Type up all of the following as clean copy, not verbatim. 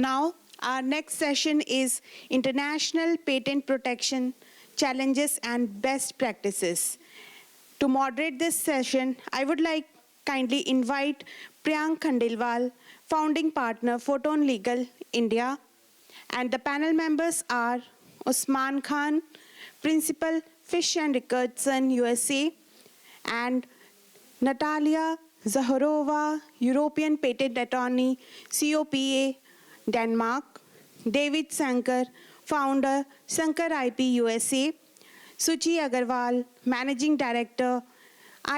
Now, our next session is International Patent Protection Challenges and Best Practices. To moderate this session, I would like kindly invite Prayank Khandelwal, founding partner, Photon Legal, India, and the panel members are Usman Khan, principal, Fish and Richardson, USA, and Natalia, Zakharova, European Patent Attorney, COPA, Denmark, David Sankar, founder, Sankar IP USA, Suchi Agarwal, Managing Director,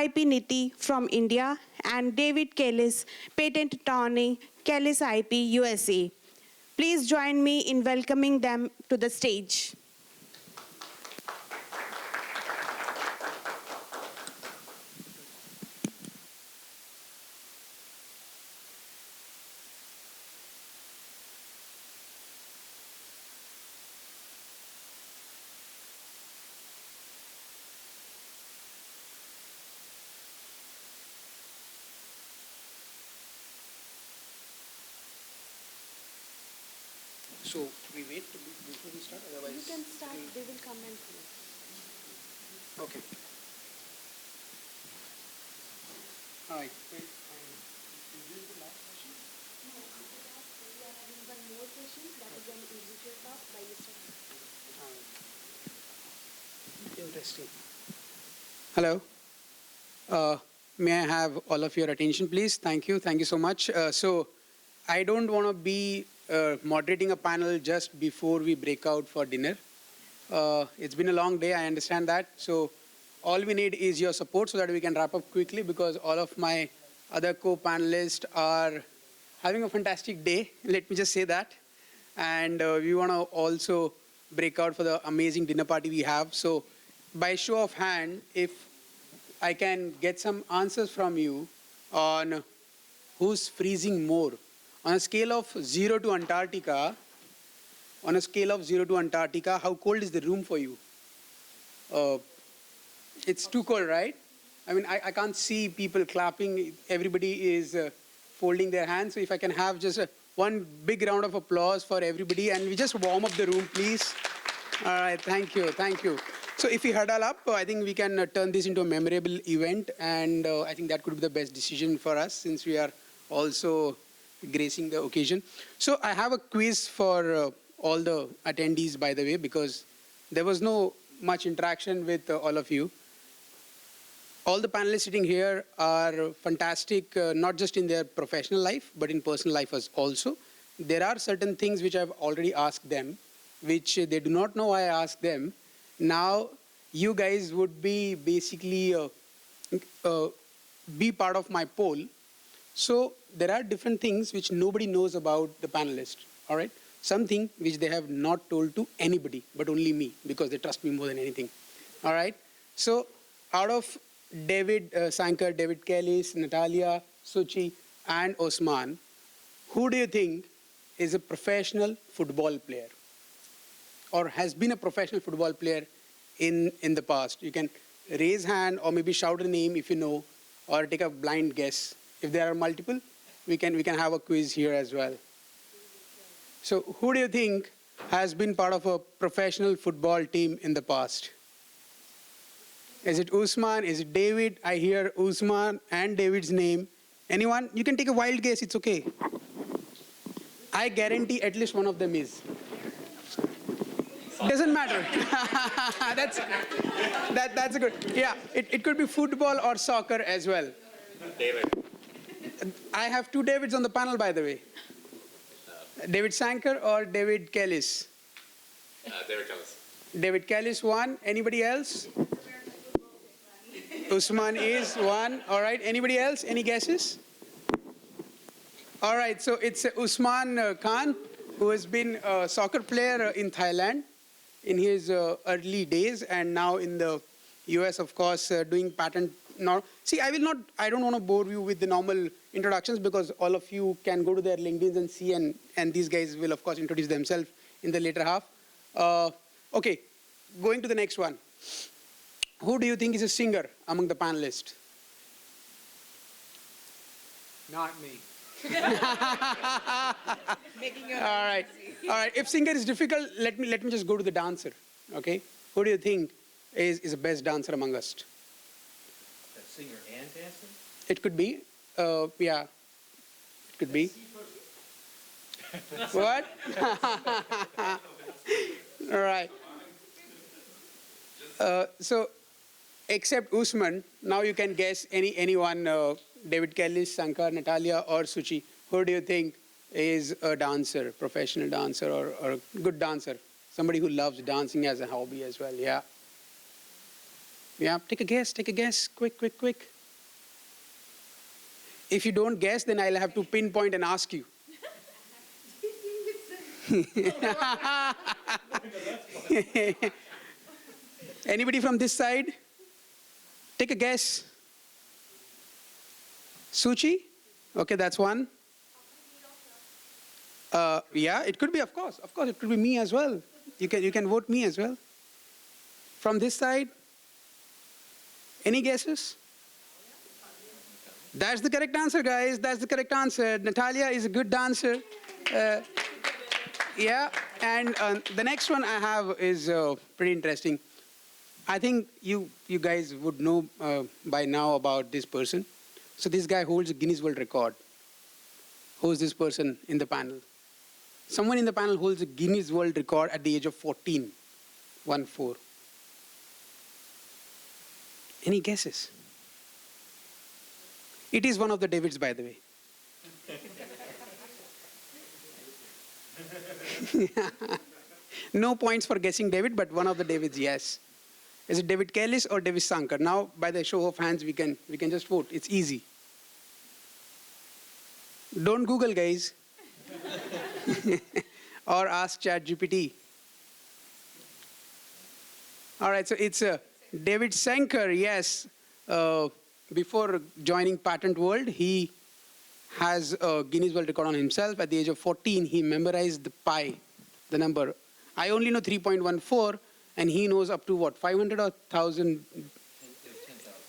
IP Niti from India, and David Kellis, Patent Attorney, Kellis IP USA. Please join me in welcoming them to the stage. So we wait before we start, otherwise... You can start, they will come and close. Okay. All right. Wait, is this the last session? No, after that we are having one more session that is on individual talk by Mr. Interesting. Hello. May I have all of your attention, please? Thank you. Thank you so much. So I don't want to be moderating a panel just before we break out for dinner. It's been a long day, I understand that. So all we need is your support so that we can wrap up quickly, because all of my other co-panelists are having a fantastic day. Let me just say that. And we want to also break out for the amazing dinner party we have. So by show of hand, if I can get some answers from you on who's freezing more. On a scale of 0 to Antarctica, how cold is the room for you? It's too cold, right? I mean, I can't see people clapping. Everybody is folding their hands. So if I can have just one big round of applause for everybody, and we just warm up the room, please. All right, thank you, thank you. So if we huddle up, I think we can turn this into a memorable event, and I think that could be the best decision for us, since we are also gracing the occasion. So I have a quiz for all the attendees, by the way, because there was no much interaction with all of you. All the panelists sitting here are fantastic, not just in their professional life, but in personal life as also. There are certain things which I've already asked them, which they do not know I asked them. Now, you guys would be basically be part of my poll. So there are different things which nobody knows about the panelists, all right? Something which they have not told to anybody, but only me, because they trust me more than anything, all right? So out of David Sankar, David Kellis, Natalia, Suchi, and Usman, who do you think is a professional football player or has been a professional football player in the past? You can raise hand or maybe shout a name if you know, or take a blind guess. If there are multiple, we can have a quiz here as well. So who do you think has been part of a professional football team in the past? Is it Usman? Is it David? I hear Usman and David's name. Anyone? You can take a wild guess, it's okay. I guarantee at least one of them is. Doesn't matter. that's a good. Yeah, it could be football or soccer as well. David. I have two Davids on the panel, by the way. David Sankar or David Kellis? David Kellis. David Kellis, one. Anybody else? Usman is one. All right. Anybody else? Any guesses? All right. So it's Usman Khan, who has been a soccer player in Thailand in his early days, and now in the US, of course, doing patent. Now, see, I don't want to bore you with the normal introductions, because all of you can go to their LinkedIns and see, and these guys will, of course, introduce themselves in the later half. Okay, going to the next one. Who do you think is a singer among the panelists? Not me. All right. All right. If singer is difficult, let me just go to the dancer. Okay. Who do you think is the best dancer among us? That singer and dancer? It could be. Yeah. It could be. What? All right. So, except Usman, now you can guess anyone, David Kelly, Shankar, Natalia, or Suchi. Who do you think is a dancer, professional dancer, or a good dancer? Somebody who loves dancing as a hobby as well, yeah. Yeah, take a guess, quick. If you don't guess, then I'll have to pinpoint and ask you. Anybody from this side? Take a guess. Suchi? Okay, that's one. Yeah, it could be, of course, it could be me as well. You can vote me as well. From this side, any guesses? That's the correct answer, guys. That's the correct answer. Natalia is a good dancer. Yeah, and the next one I have is pretty interesting. I think you guys would know by now about this person. So this guy holds a Guinness World Record. Who is this person in the panel? Someone in the panel holds a Guinness World Record at the age of 14. 1-4. Any guesses? It is one of the Davids, by the way. No points for guessing David, but one of the Davids, yes. Is it David Kellis or David Shankar? Now, by the show of hands, we can just vote. It's easy. Don't Google, guys. Or ask ChatGPT. All right, so it's David Shankar, yes. Before joining Patent World, he has a Guinness World Record on himself. At the age of 14, he memorized the pi, the number. I only know 3.14, and he knows up to what, 500 or 1,000?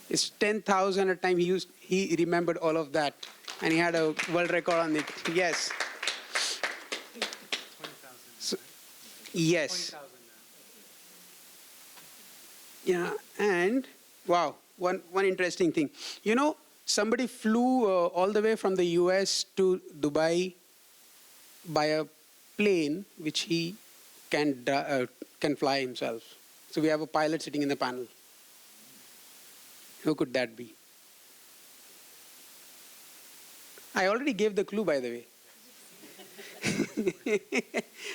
It's 10,000 at a time. He remembered all of that, and he had a world record on it. Yes. 20,000. So, yes. 20,000 now. Yeah, and wow, one interesting thing. You know, somebody flew all the way from the US to Dubai by a plane which he can fly himself. So we have a pilot sitting in the panel. Who could that be? I already gave the clue, by the way.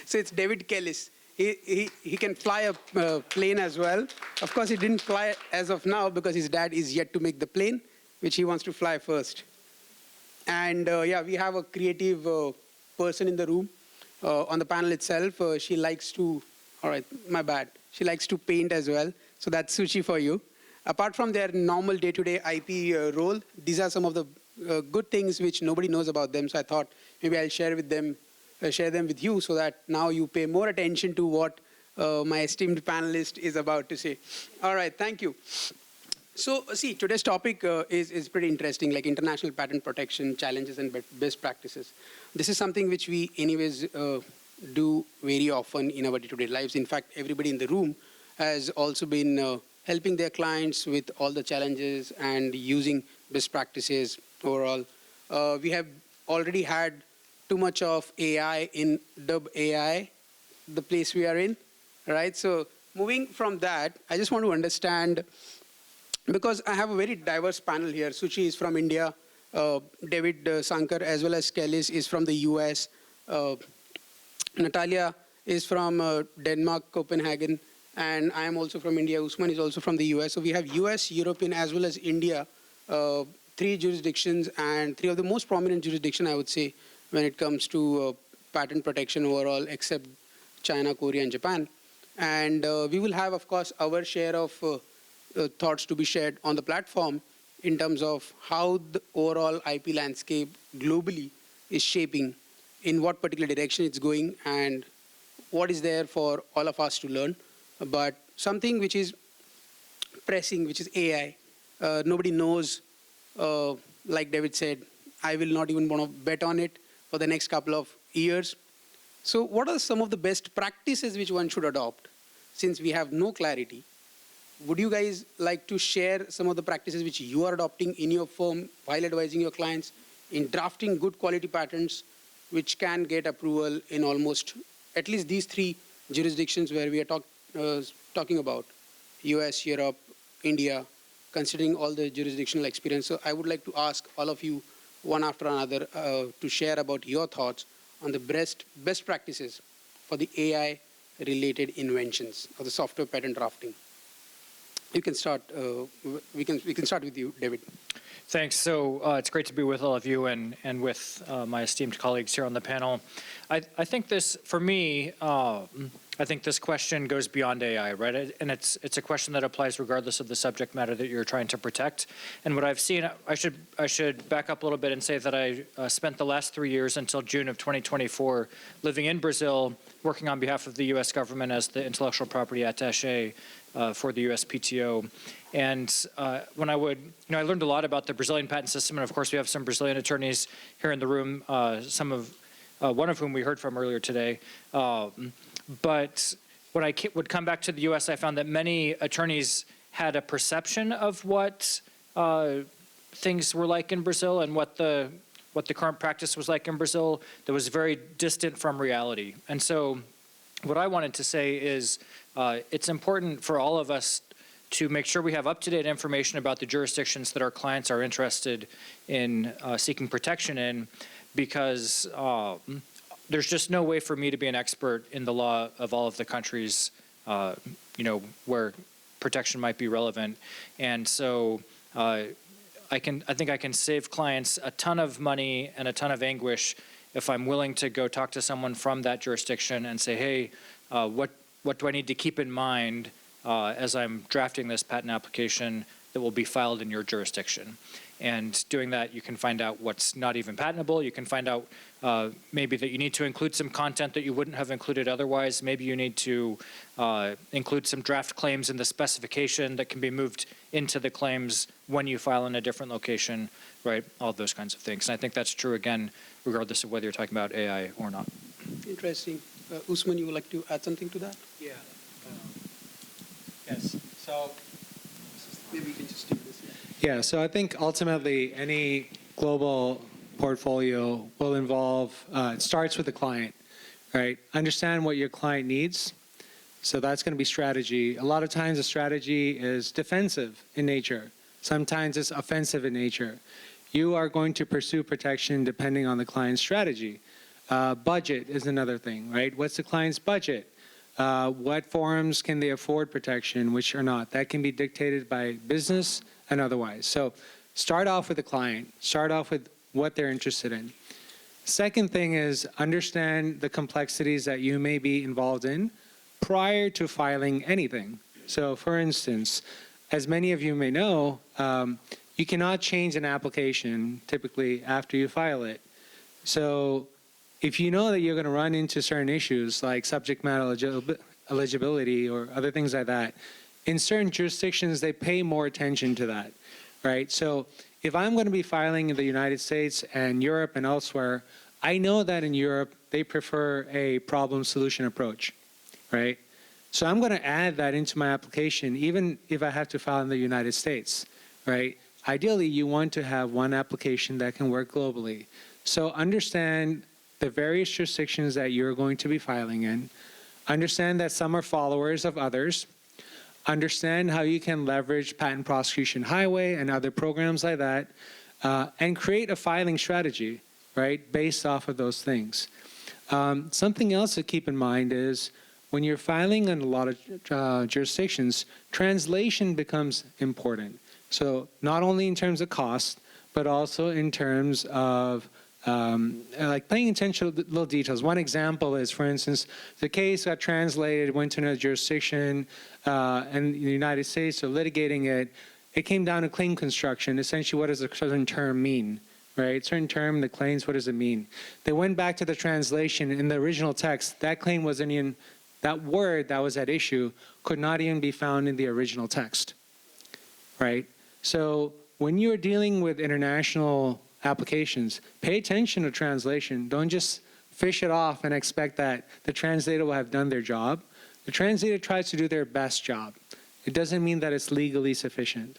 So it's David Kellis. He can fly a plane as well. Of course, he didn't fly as of now because his dad is yet to make the plane, which he wants to fly first. And yeah, we have a creative person in the room. On the panel itself, she likes to, all right, my bad. She likes to paint as well. So that's Suchi for you. Apart from their normal day-to-day IP role, these are some of the good things which nobody knows about them. So I thought maybe I'll share them with you so that now you pay more attention to what my esteemed panelist is about to say. All right, thank you. So see, today's topic is pretty interesting, like international patent protection, challenges and best practices. This is something which we anyways do very often in our day-to-day lives. In fact, everybody in the room has also been helping their clients with all the challenges and using best practices overall. We have already had too much of AI in Dub AI, the place we are in, right? So moving from that, I just want to understand, because I have a very diverse panel here. Suchi is from India, David Shankar as well as Kellis is from the US, Natalia is from Denmark, Copenhagen, and I am also from India. Usman is also from the US. So we have US, European as well as India, 3 jurisdictions, and 3 of the most prominent jurisdictions, I would say, when it comes to patent protection overall, except China, Korea, and Japan. And we will have, of course, our share of thoughts to be shared on the platform in terms of how the overall IP landscape globally is shaping, in what particular direction it's going, and what is there for all of us to learn. But something which is pressing, which is AI, nobody knows, like David said, I will not even want to bet on it for the next couple of years. So what are some of the best practices which one should adopt? Since we have no clarity, would you guys like to share some of the practices which you are adopting in your firm while advising your clients in drafting good quality patents which can get approval in almost at least these 3 jurisdictions where we are talking about, US, Europe, India, considering all the jurisdictional experience. So I would like to ask all of you, one after another, to share about your thoughts on the best practices for the AI-related inventions or the software patent drafting. You can start. We can start with you, David. Thanks. So it's great to be with all of you and with my esteemed colleagues here on the panel. I think this, for me, I think this question goes beyond AI, right? And it's a question that applies regardless of the subject matter that you're trying to protect. And what I've seen, I should back up a little bit and say that I spent the last 3 years until June of 2024 living in Brazil, working on behalf of the U.S. government as the intellectual property attaché for the USPTO. And when I learned a lot about the Brazilian patent system, and of course we have some Brazilian attorneys here in the room, one of whom we heard from earlier today. But when I would come back to the US, I found that many attorneys had a perception of what things were like in Brazil and what the current practice was like in Brazil that was very distant from reality. And so what I wanted to say is it's important for all of us to make sure we have up-to-date information about the jurisdictions that our clients are interested in seeking protection in, because there's just no way for me to be an expert in the law of all of the countries, where protection might be relevant. And so I think I can save clients a ton of money and a ton of anguish if I'm willing to go talk to someone from that jurisdiction and say, hey, what do I need to keep in mind as I'm drafting this patent application that will be filed in your jurisdiction? And doing that, you can find out what's not even patentable. You can find out maybe that you need to include some content that you wouldn't have included otherwise. Maybe you need to include some draft claims in the specification that can be moved into the claims when you file in a different location, right? All those kinds of things. And I think that's true, again, regardless of whether you're talking about AI or not. Interesting. Usman, you would like to add something to that? Yeah. Yes. So maybe we can just do this. yeah. So I think ultimately any global portfolio will involve. It starts with the client, right? Understand what your client needs. So that's going to be strategy. A lot of times the strategy is defensive in nature. Sometimes it's offensive in nature. You are going to pursue protection depending on the client's strategy. Budget is another thing, right? What's the client's budget? What forms can they afford protection, which are not? That can be dictated by business and otherwise. So start off with the client. Start off with what they're interested in. Second thing is understand the complexities that you may be involved in prior to filing anything. So for instance, as many of you may know, you cannot change an application typically after you file it. So if you know that you're going to run into certain issues like subject matter eligibility or other things like that, in certain jurisdictions, they pay more attention to that, right? So if I'm going to be filing in the United States and Europe and elsewhere, I know that in Europe, they prefer a problem-solution approach, right? So I'm going to add that into my application, even if I have to file in the United States, right? Ideally, you want to have one application that can work globally. So understand the various jurisdictions that you're going to be filing in. Understand that some are followers of others. Understand how you can leverage Patent Prosecution Highway and other programs like that, and create a filing strategy, right, based off of those things. Something else to keep in mind is when you're filing in a lot of jurisdictions, translation becomes important. So not only in terms of cost, but also in terms of like paying attention to little details. One example is, for instance, the case got translated, went to another jurisdiction, and the United States are litigating it. It came down to claim construction. Essentially, what does a certain term mean, right? Certain term, the claims, what does it mean? They went back to the translation. In the original text, that claim wasn't even, that word that was at issue could not even be found in the original text, right? So when you're dealing with international applications, pay attention to translation. Don't just fish it off and expect that the translator will have done their job. The translator tries to do their best job. It doesn't mean that it's legally sufficient,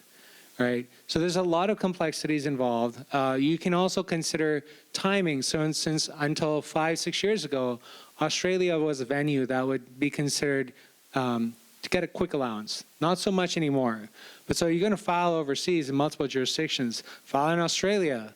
right? So there's a lot of complexities involved. You can also consider timing. So since until 5-6 years ago, Australia was a venue that would be considered to get a quick allowance. Not so much anymore. But so you're going to file overseas in multiple jurisdictions. File in Australia.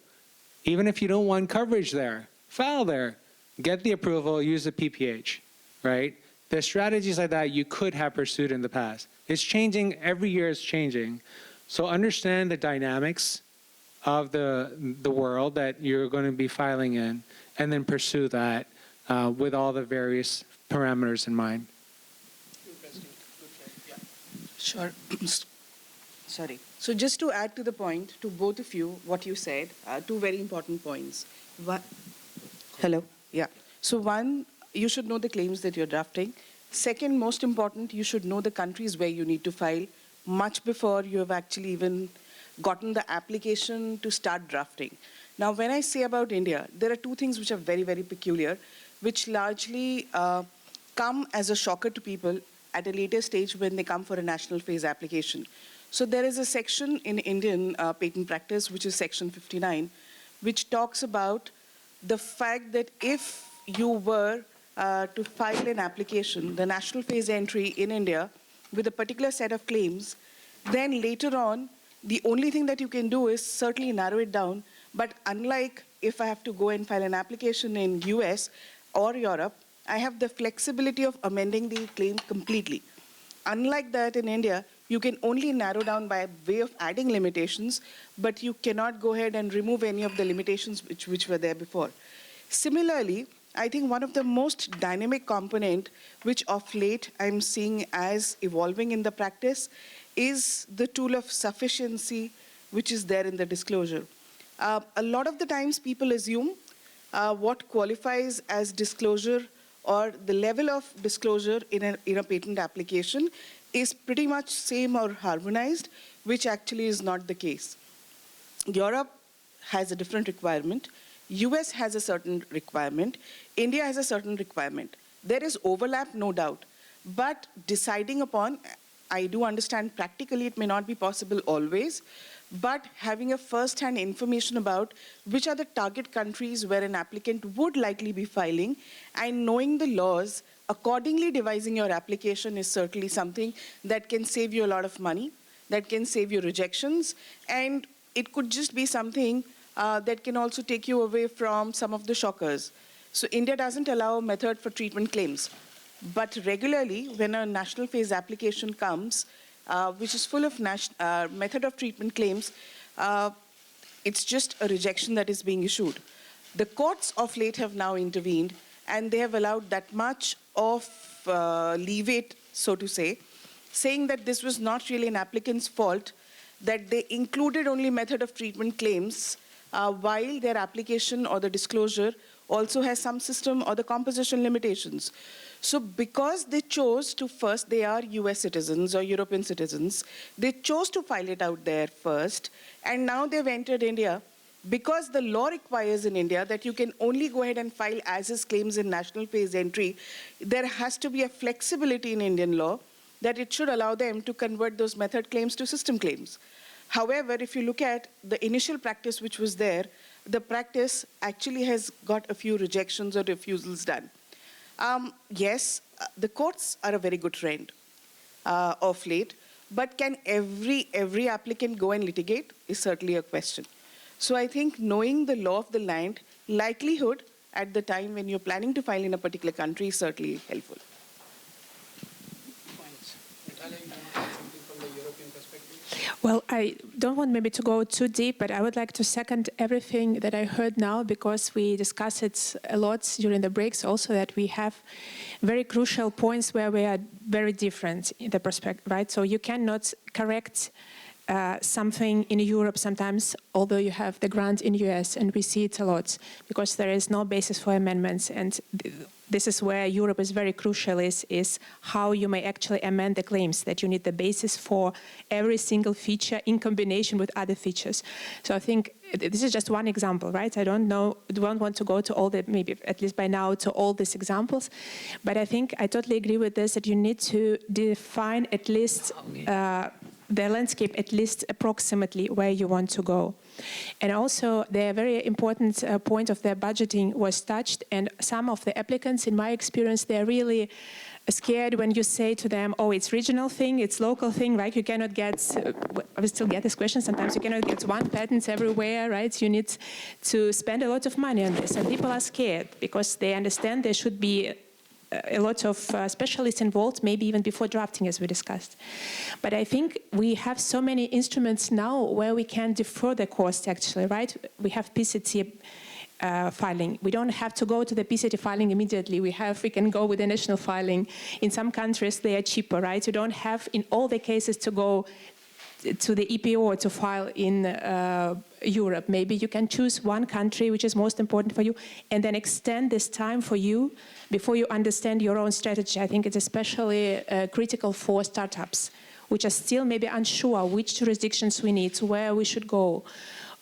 Even if you don't want coverage there, file there. Get the approval, use the PPH, right? There's strategies like that you could have pursued in the past. It's changing, every year it's changing. So understand the dynamics of the world that you're going to be filing in, and then pursue that with all the various parameters in mind. Sure. Sorry. So just to add to the point, to both of you, what you said, two very important points. Hello? Yeah. So one, you should know the claims that you're drafting. Second, most important, you should know the countries where you need to file much before you have actually even gotten the application to start drafting. Now, when I say about India, there are two things which are very, very peculiar, which largely come as a shocker to people at a later stage when they come for a national phase application. So there is a section in Indian patent practice, which is section 59, which talks about the fact that if you were to file an application, the national phase entry in India, with a particular set of claims, then later on, the only thing that you can do is certainly narrow it down. But unlike if I have to go and file an application in US or Europe, I have the flexibility of amending the claim completely. Unlike that in India, you can only narrow down by way of adding limitations, but you cannot go ahead and remove any of the limitations which were there before. Similarly, I think one of the most dynamic component, which of late I'm seeing as evolving in the practice, is the tool of sufficiency, which is there in the disclosure. A lot of the times people assume what qualifies as disclosure or the level of disclosure in a patent application is pretty much same or harmonized, which actually is not the case. Europe has a different requirement. US has a certain requirement. India has a certain requirement. There is overlap, no doubt. But deciding upon, I do understand practically it may not be possible always, but having a first-hand information about which are the target countries where an applicant would likely be filing, and knowing the laws, accordingly devising your application is certainly something that can save you a lot of money, that can save you rejections, and it could just be something that can also take you away from some of the shockers. So India doesn't allow a method for treatment claims, but regularly when a national phase application comes, which is full of method of treatment claims, it's just a rejection that is being issued. The courts of late have now intervened, and they have allowed that much of leeway, so to say, saying that this was not really an applicant's fault, that they included only method of treatment claims, while their application or the disclosure also has some system or the composition limitations. So because they chose to first, they are US citizens or European citizens, they chose to file it out there first, and now they've entered India. Because the law requires in India that you can only go ahead and file as-is claims in national phase entry, there has to be a flexibility in Indian law that it should allow them to convert those method claims to system claims. However, if you look at the initial practice which was there, the practice actually has got a few rejections or refusals done. Yes, the courts are a very good friend of late, but can every applicant go and litigate is certainly a question. So I think knowing the law of the land, likelihood at the time when you're planning to file in a particular country is certainly helpful. Natalia, you want to add something from the European perspective? Well, I don't want maybe to go too deep, but I would like to second everything that I heard now, because we discussed it a lot during the breaks also, that we have very crucial points where we are very different in the perspective, right? So you cannot correct something in Europe sometimes, although you have the grant in US, and we see it a lot, because there is no basis for amendments, and this is where Europe is very crucial, is how you may actually amend the claims, that you need the basis for every single feature in combination with other features. So I think this is just one example, right? I don't want to go to all the, maybe at least by now, to all these examples. But I think I totally agree with this, that you need to define at least the landscape, at least approximately where you want to go. And also, the very important point of their budgeting was touched, and some of the applicants, in my experience, they're really scared when you say to them, oh, it's regional thing, it's local thing, right? You cannot get, I still get this question sometimes, you cannot get one patent everywhere, right? You need to spend a lot of money on this, and people are scared because they understand there should be a lot of specialists involved, maybe even before drafting, as we discussed. But I think we have so many instruments now where we can defer the cost, actually, right? We have PCT filing. We don't have to go to the PCT filing immediately. We can go with the national filing. In some countries, they are cheaper, right? You don't have, in all the cases, to go to the EPO to file in Europe. Maybe you can choose one country which is most important for you and then extend this time for you before you understand your own strategy. I think it's especially critical for startups, which are still maybe unsure which jurisdictions we need, where we should go,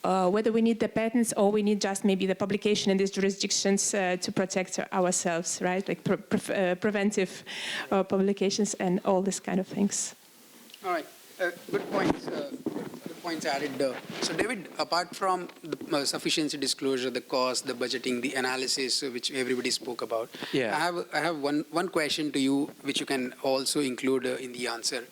whether we need the patents or we need just maybe the publication in these jurisdictions to protect ourselves, right? Like preventive publications and all these kind of things. All right. Good points. Good points added. So, David, apart from the sufficiency disclosure, the cost, the budgeting, the analysis, which everybody spoke about, Yeah. I have one question to you, which you can also include in the answer.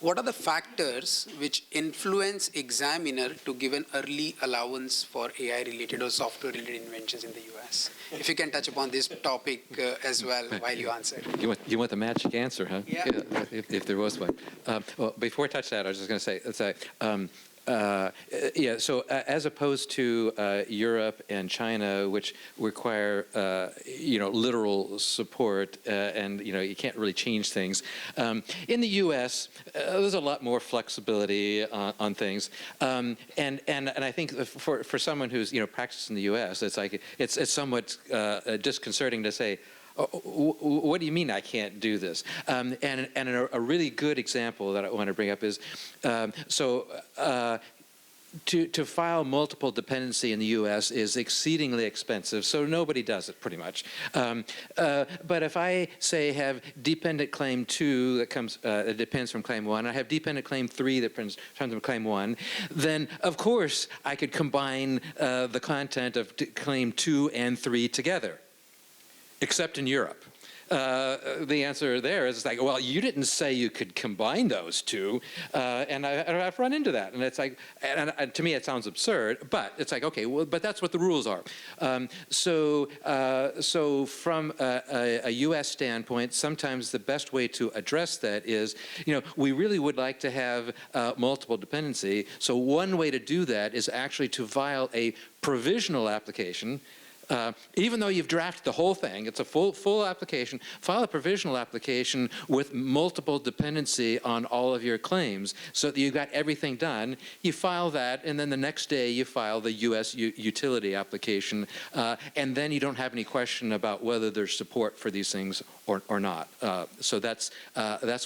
What are the factors which influence examiner to give an early allowance for AI-related or software-related inventions in the US? If you can touch upon this topic as well while you answer. You want the magic answer, huh? Yeah. If there was one. Well, before I touch that, I was just going to say, so as opposed to Europe and China, which require, literal support, and, you can't really change things. In the U.S., there's a lot more flexibility on things. And I think for someone who's, practiced in the U.S., it's like, it's somewhat disconcerting to say, what do you mean I can't do this? And a really good example that I want to bring up is, to file multiple dependency in the U.S. is exceedingly expensive, so nobody does it pretty much. But if I say have dependent claim 2 that comes that depends from claim 1, I have dependent claim 3 that depends from claim 1, then of course I could combine the content of claim 2 and 3 together. Except in Europe. The answer there is like, well, you didn't say you could combine those two, and I've run into that, and it's like, and to me it sounds absurd, but it's like, okay, well, but that's what the rules are. So from a U.S. standpoint, sometimes the best way to address that is, we really would like to have multiple dependency. So one way to do that is actually to file a provisional application. Even though you've drafted the whole thing, it's a full application, file a provisional application with multiple dependency on all of your claims so that you've got everything done. You file that, and then the next day you file the U.S. utility application, and then you don't have any question about whether there's support for these things or not. So that's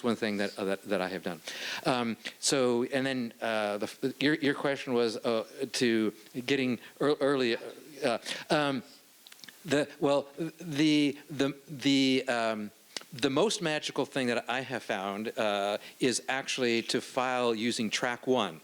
one thing that I have done. And then your question was to getting early. The most magical thing that I have found is actually to file using track 1.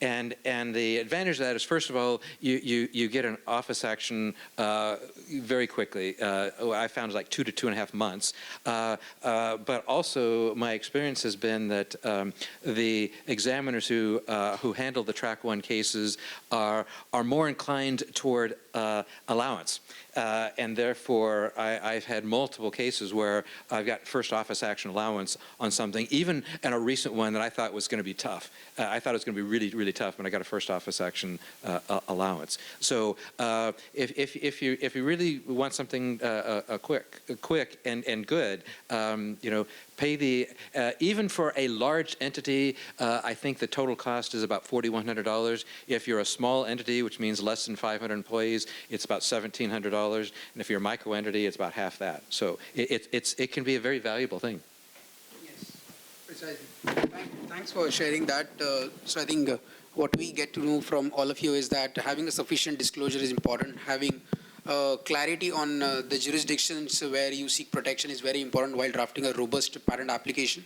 And the advantage of that is, first of all, you get an office action very quickly. I found like 2 to 2.5 months. But also, my experience has been that the examiners who handle the track 1 cases are more inclined toward allowance. And therefore, I've had multiple cases where I've got first office action allowance on something, even in a recent one that I thought was going to be tough. I thought it was going to be really, really really tough, but I got a first office action allowance. So if you really want something quick and good, pay the, even for a large entity, I think the total cost is about $4,100. If you're a small entity, which means less than 500 employees, it's about $1,700. And if you're a micro entity, it's about half that. So it can be a very valuable thing. Yes, precisely. Thanks for sharing that. So I think what we get to know from all of you is that having a sufficient disclosure is important. Having clarity on the jurisdictions where you seek protection is very important while drafting a robust patent application,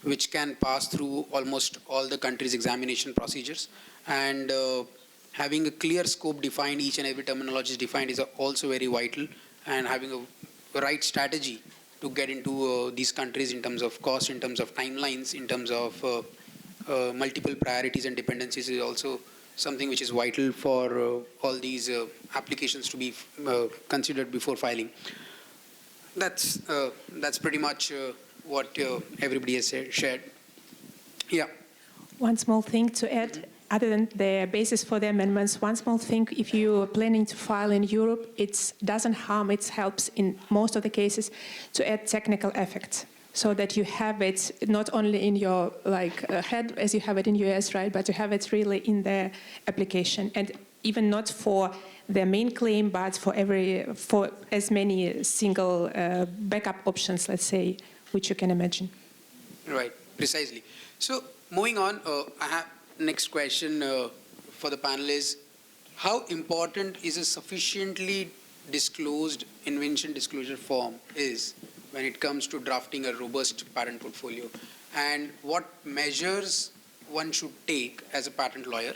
which can pass through almost all the country's examination procedures. And having a clear scope defined, each and every terminology is defined, is also very vital. And having a right strategy to get into these countries in terms of cost, in terms of timelines, in terms of multiple priorities and dependencies is also something which is vital for all these applications to be considered before filing. That's pretty much what everybody has shared. Yeah. One small thing to add, other than the basis for the amendments, one small thing, if you are planning to file in Europe, it doesn't harm, it helps in most of the cases to add technical effects, so that you have it not only in your head as you have it in US, right, but you have it really in the application, and even not for the main claim, but for as many single backup options, let's say, which you can imagine. Right, precisely. So moving on, I have next question for the panelists. How important is a sufficiently disclosed invention disclosure form is when it comes to drafting a robust patent portfolio, and what measures one should take as a patent lawyer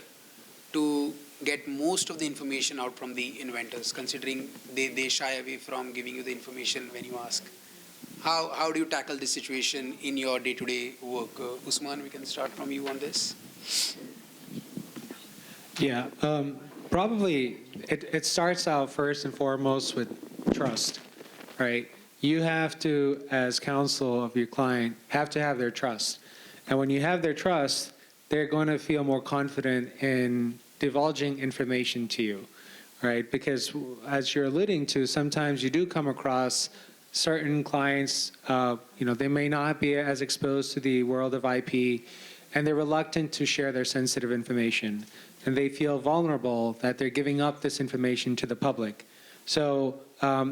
to get most of the information out from the inventors, considering they shy away from giving you the information when you ask? How do you tackle this situation in your day-to-day work? Usman, we can start from you on this. Yeah, probably it starts out first and foremost with trust, right? You have to, as counsel of your client, have to have their trust. And when you have their trust, they're going to feel more confident in divulging information to you, right? Because as you're alluding to, sometimes you do come across certain clients, they may not be as exposed to the world of IP, and they're reluctant to share their sensitive information. And they feel vulnerable that they're giving up this information to the public. So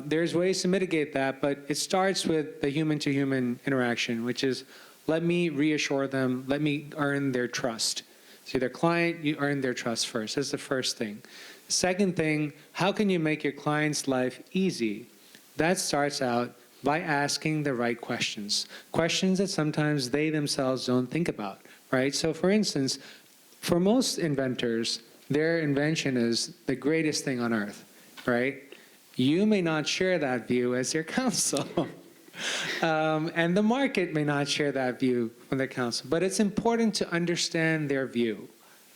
there's ways to mitigate that, but it starts with the human-to-human interaction, which is, let me reassure them, let me earn their trust. So their client, you earn their trust first. That's the first thing. Second thing, how can you make your client's life easy? That starts out by asking the right questions. Questions that sometimes they themselves don't think about, right? So for instance, for most inventors, their invention is the greatest thing on earth, right? You may not share that view as your counsel. And the market may not share that view from their counsel. But it's important to understand their view,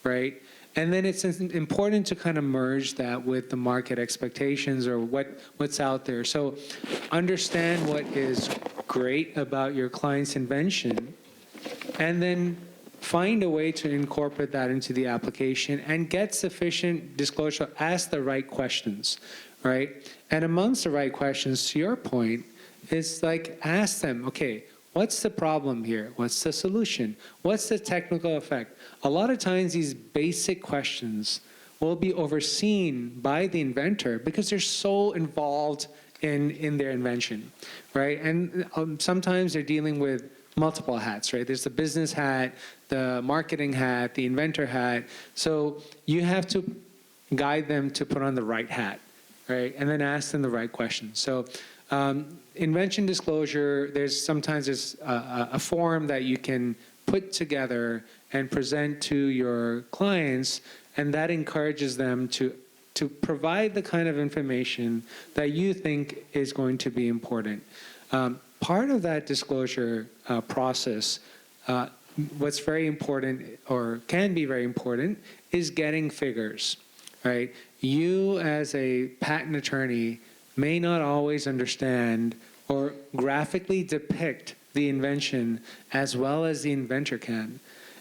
right? And then it's important to kind of merge that with the market expectations or what's out there. So understand what is great about your client's invention, and then find a way to incorporate that into the application and get sufficient disclosure, ask the right questions, right? And amongst the right questions, to your point, is like ask them, okay, what's the problem here? What's the solution? What's the technical effect? A lot of times these basic questions will be overseen by the inventor because they're so involved in their invention, right? And sometimes they're dealing with multiple hats, right? There's the business hat, the marketing hat, the inventor hat. So you have to guide them to put on the right hat, right? And then ask them the right questions. So invention disclosure, sometimes a form that you can put together and present to your clients, and that encourages them to provide the kind of information that you think is going to be important. Part of that disclosure process, what's very important or can be very important is getting figures, right? You as a patent attorney may not always understand or graphically depict the invention as well as the inventor can.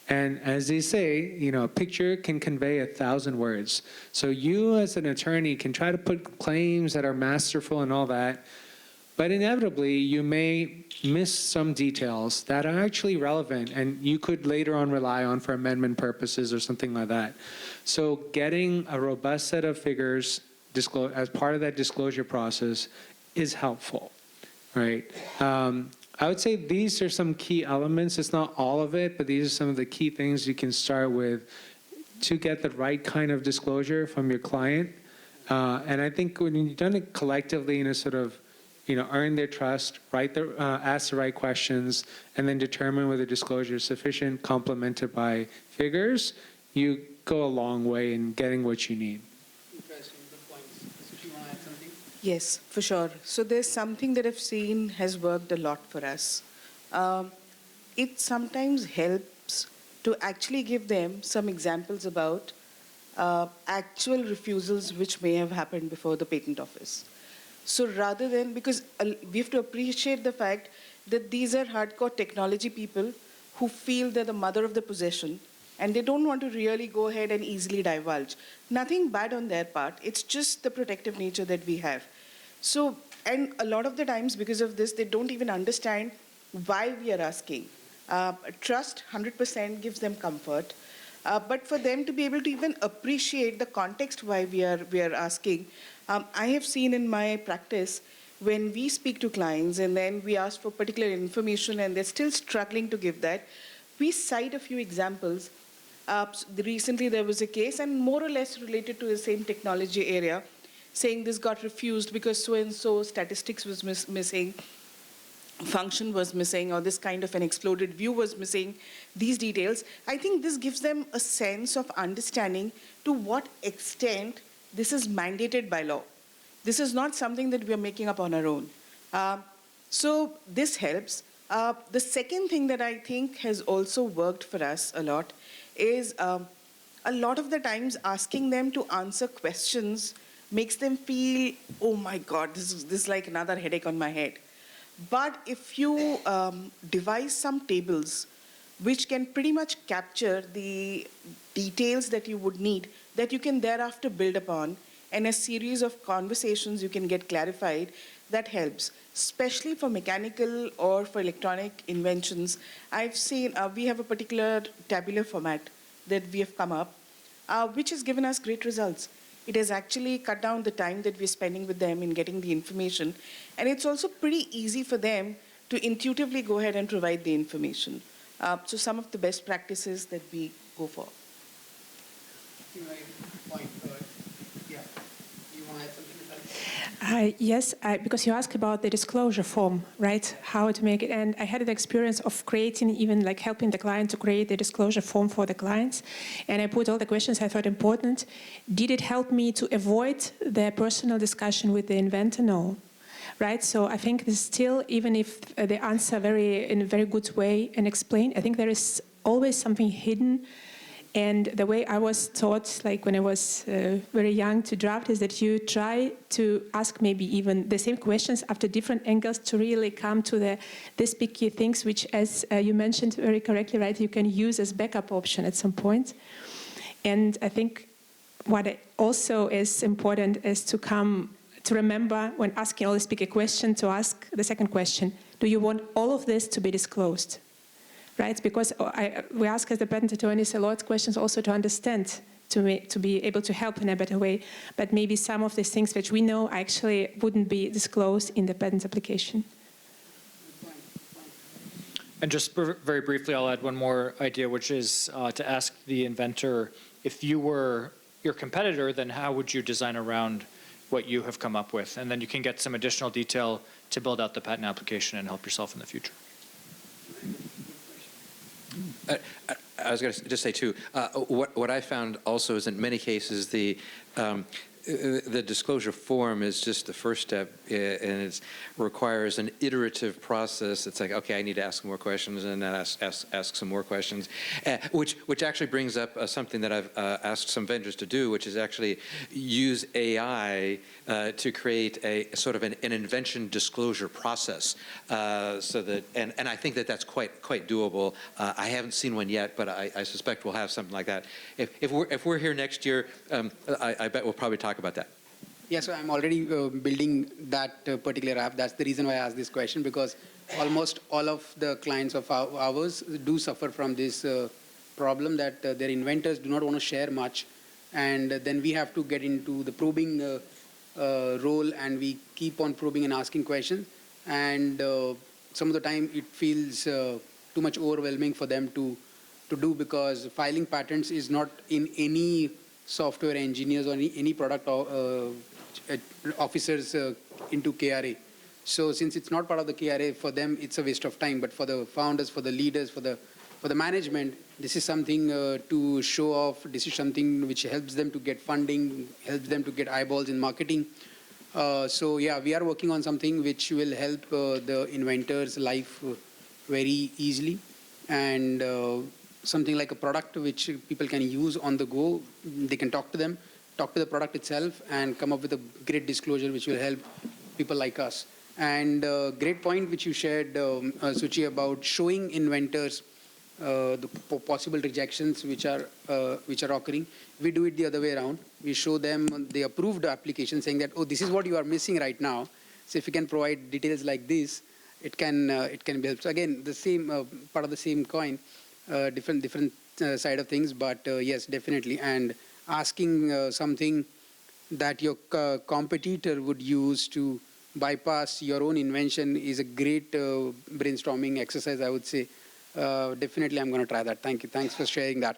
And as they say, a picture can convey 1,000 words. So you as an attorney can try to put claims that are masterful and all that, but inevitably you may miss some details that are actually relevant and you could later on rely on for amendment purposes or something like that. So getting a robust set of figures as part of that disclosure process is helpful, right? I would say these are some key elements. It's not all of it, but these are some of the key things you can start with to get the right kind of disclosure from your client. And I think when you've done it collectively in a sort of, earn their trust, ask the right questions, and then determine whether disclosure is sufficient, complemented by figures, you go a long way in getting what you need. Interesting, good points. Sushi, you want to add something? Yes, for sure. So there's something that I've seen has worked a lot for us. It sometimes helps to actually give them some examples about actual refusals which may have happened before the patent office. So rather than, because we have to appreciate the fact that these are hardcore technology people who feel they're the mother of the possession, and they don't want to really go ahead and easily divulge. Nothing bad on their part. It's just the protective nature that we have. So, and a lot of the times because of this, they don't even understand why we are asking. Trust, 100% gives them comfort. But for them to be able to even appreciate the context why we are asking, I have seen in my practice when we speak to clients and then we ask for particular information and they're still struggling to give that, we cite a few examples. Recently there was a case, and more or less related to the same technology area, saying this got refused because so-and-so statistics was missing, function was missing, or this kind of an exploded view was missing, these details. I think this gives them a sense of understanding to what extent this is mandated by law. This is not something that we are making up on our own. So this helps. The second thing that I think has also worked for us a lot is a lot of the times asking them to answer questions makes them feel, oh my God, this is like another headache on my head. But if you devise some tables which can pretty much capture the details that you would need, that you can thereafter build upon, and a series of conversations you can get clarified, that helps, especially for mechanical or for electronic inventions. I've seen, we have a particular tabular format that we have come up, which has given us great results. It has actually cut down the time that we're spending with them in getting the information. And it's also pretty easy for them to intuitively go ahead and provide the information. So some of the best practices that we go for. Yes, because you asked about the disclosure form, right? How to make it. And I had an experience of creating, even like helping the client to create the disclosure form for the clients. And I put all the questions I thought important. Did it help me to avoid the personal discussion with the inventor? No. Right? So I think there's still, even if they answer in a very good way and explain, I think there is always something hidden. And the way I was taught, like when I was very young to draft, is that you try to ask maybe even the same questions after different angles to really come to these big key things, which, as you mentioned very correctly, right, you can use as backup option at some point. And I think what also is important is to remember when asking all this big question to ask the second question: do you want all of this to be disclosed? Right, because we ask as the patent attorneys a lot of questions also to understand, to be able to help in a better way. But maybe some of these things which we know actually wouldn't be disclosed in the patent application. And just very briefly, I'll add one more idea, which is to ask the inventor, if you were your competitor, then how would you design around what you have come up with? And then you can get some additional detail to build out the patent application and help yourself in the future. I was going to just say, too, what I found also is in many cases the disclosure form is just the first step, and it requires an iterative process. It's like, okay, I need to ask more questions, and then ask some more questions, which actually brings up something that I've asked some vendors to do, which is actually use AI to create a sort of an invention disclosure process, so that, and I think that that's quite doable. I haven't seen one yet, but I suspect we'll have something like that. If we're here next year, I bet we'll probably talk about that. Yeah, so I'm already building that particular app. That's the reason why I asked this question, because almost all of the clients of ours do suffer from this problem that their inventors do not want to share much. And then we have to get into the probing role, and we keep on probing and asking questions. And some of the time it feels too much overwhelming for them to do, because filing patents is not in any software engineers or any product officers into KRA. So since it's not part of the KRA, for them it's a waste of time. But for the founders, for the leaders, for the management, this is something to show off. This is something which helps them to get funding, helps them to get eyeballs in marketing. So yeah, we are working on something which will help the inventors' life very easily, and something like a product which people can use on the go. They can talk to them, talk to the product itself, and come up with a great disclosure which will help people like us. And great point which you shared, Suchi, about showing inventors the possible rejections which are occurring. We do it the other way around. We show them the approved application, saying that, oh, this is what you are missing right now. So if you can provide details like this, it can be helpful. So again, the same part of the same coin. Different side of things, but yes, definitely. And asking something that your competitor would use to bypass your own invention is a great brainstorming exercise, I would say. Definitely, I'm going to try that. Thank you. Thanks for sharing that.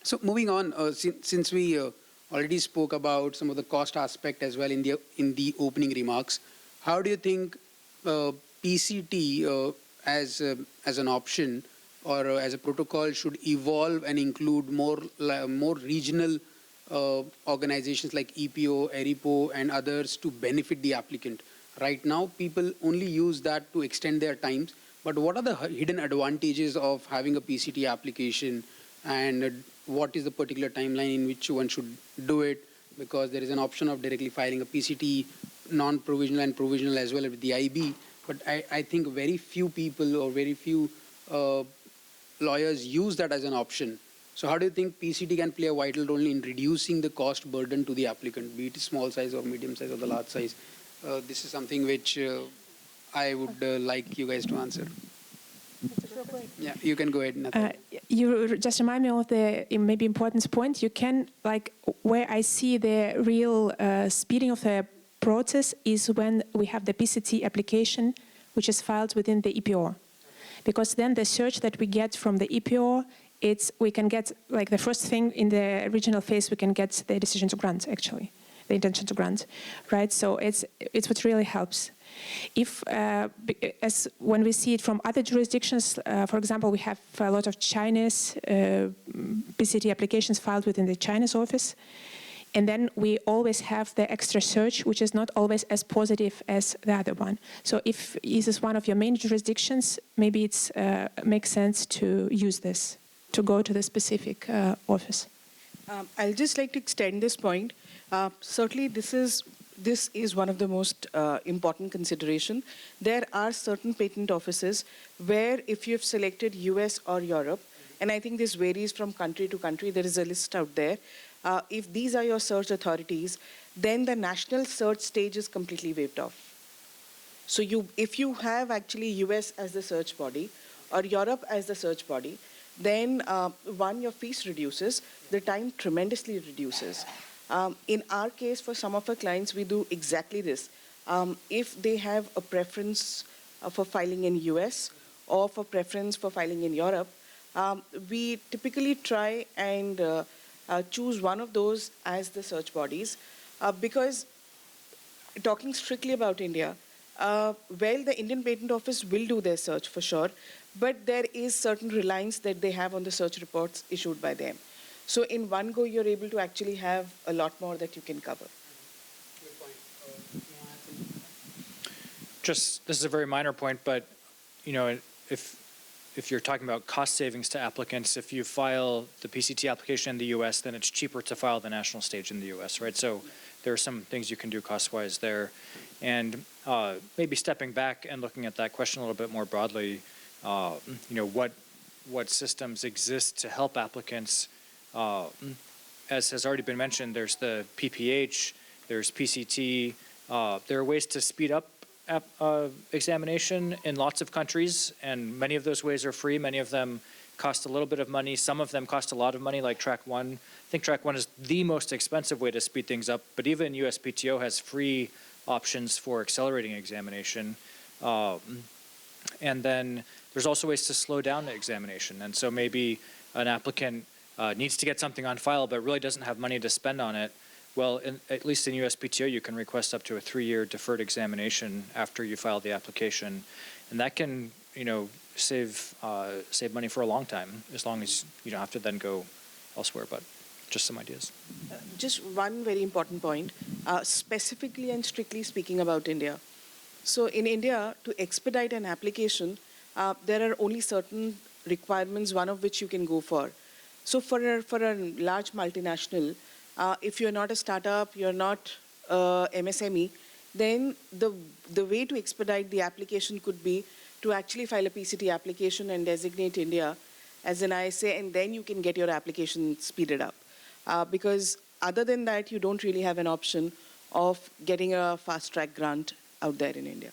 So moving on, since we already spoke about some of the cost aspect as well in the opening remarks, how do you think PCT as an option or as a protocol should evolve and include more regional organizations like EPO, ERIPO, and others to benefit the applicant? Right now, people only use that to extend their times. But what are the hidden advantages of having a PCT application, and what is the particular timeline in which one should do it? Because there is an option of directly filing a PCT, non-provisional and provisional as well with the IB. But I think very few people or very few lawyers use that as an option. So how do you think PCT can play a vital role in reducing the cost burden to the applicant, be it small size or medium size or the large size? This is something which I would like you guys to answer. Yeah, you can go ahead, Natalia. You just remind me of the maybe important point. You can, like, where I see the real speeding of the process is when we have the PCT application, which is filed within the EPO. Because then the search that we get from the EPO, we can get, like, the first thing in the original phase, we can get the decision to grant, actually, the intention to grant, right? So it's what really helps. If, as when we see it from other jurisdictions, for example, we have a lot of Chinese PCT applications filed within the Chinese office, and then we always have the extra search, which is not always as positive as the other one. So if this is one of your main jurisdictions, maybe it makes sense to use this, to go to the specific office. I'll just like to extend this point. Certainly, this is one of the most important consideration. There are certain patent offices where if you've selected US or Europe, and I think this varies from country to country, there is a list out there. If these are your search authorities, then the national search stage is completely waived off. So if you have actually US as the search body or Europe as the search body, then one, your fees reduces, the time tremendously reduces. In our case, for some of our clients, we do exactly this. If they have a preference for filing in US or for preference for filing in Europe, we typically try and choose one of those as the search bodies. Because talking strictly about India, well, the Indian Patent Office will do their search for sure, but there is certain reliance that they have on the search reports issued by them. So in one go, you're able to actually have a lot more that you can cover. Just, this is a very minor point, but, you know, if you're talking about cost savings to applicants, if you file the PCT application in the US, then it's cheaper to file the national stage in the US, right? So there are some things you can do cost-wise there. And maybe stepping back and looking at that question a little bit more broadly, you know, what systems exist to help applicants? As has already been mentioned, there's the PPH, there's PCT. There are ways to speed up examination in lots of countries, and many of those ways are free. Many of them cost a little bit of money. Some of them cost a lot of money, like Track 1. I think Track 1 is the most expensive way to speed things up, but even USPTO has free options for accelerating examination. And then there's also ways to slow down the examination. And so maybe an applicant needs to get something on file but really doesn't have money to spend on it. Well, at least in USPTO, you can request up to a 3-year deferred examination after you file the application. And that can, you know, save money for a long time, as long as you don't have to then go elsewhere. But just some ideas. Just one very important point, specifically and strictly speaking about India. So in India, to expedite an application, there are only certain requirements, one of which you can go for. So for a large multinational, if you're not a startup, you're not MSME, then the way to expedite the application could be to actually file a PCT application and designate India as an ISA, and then you can get your application speeded up. Because other than that, you don't really have an option of getting a fast-track grant out there in India.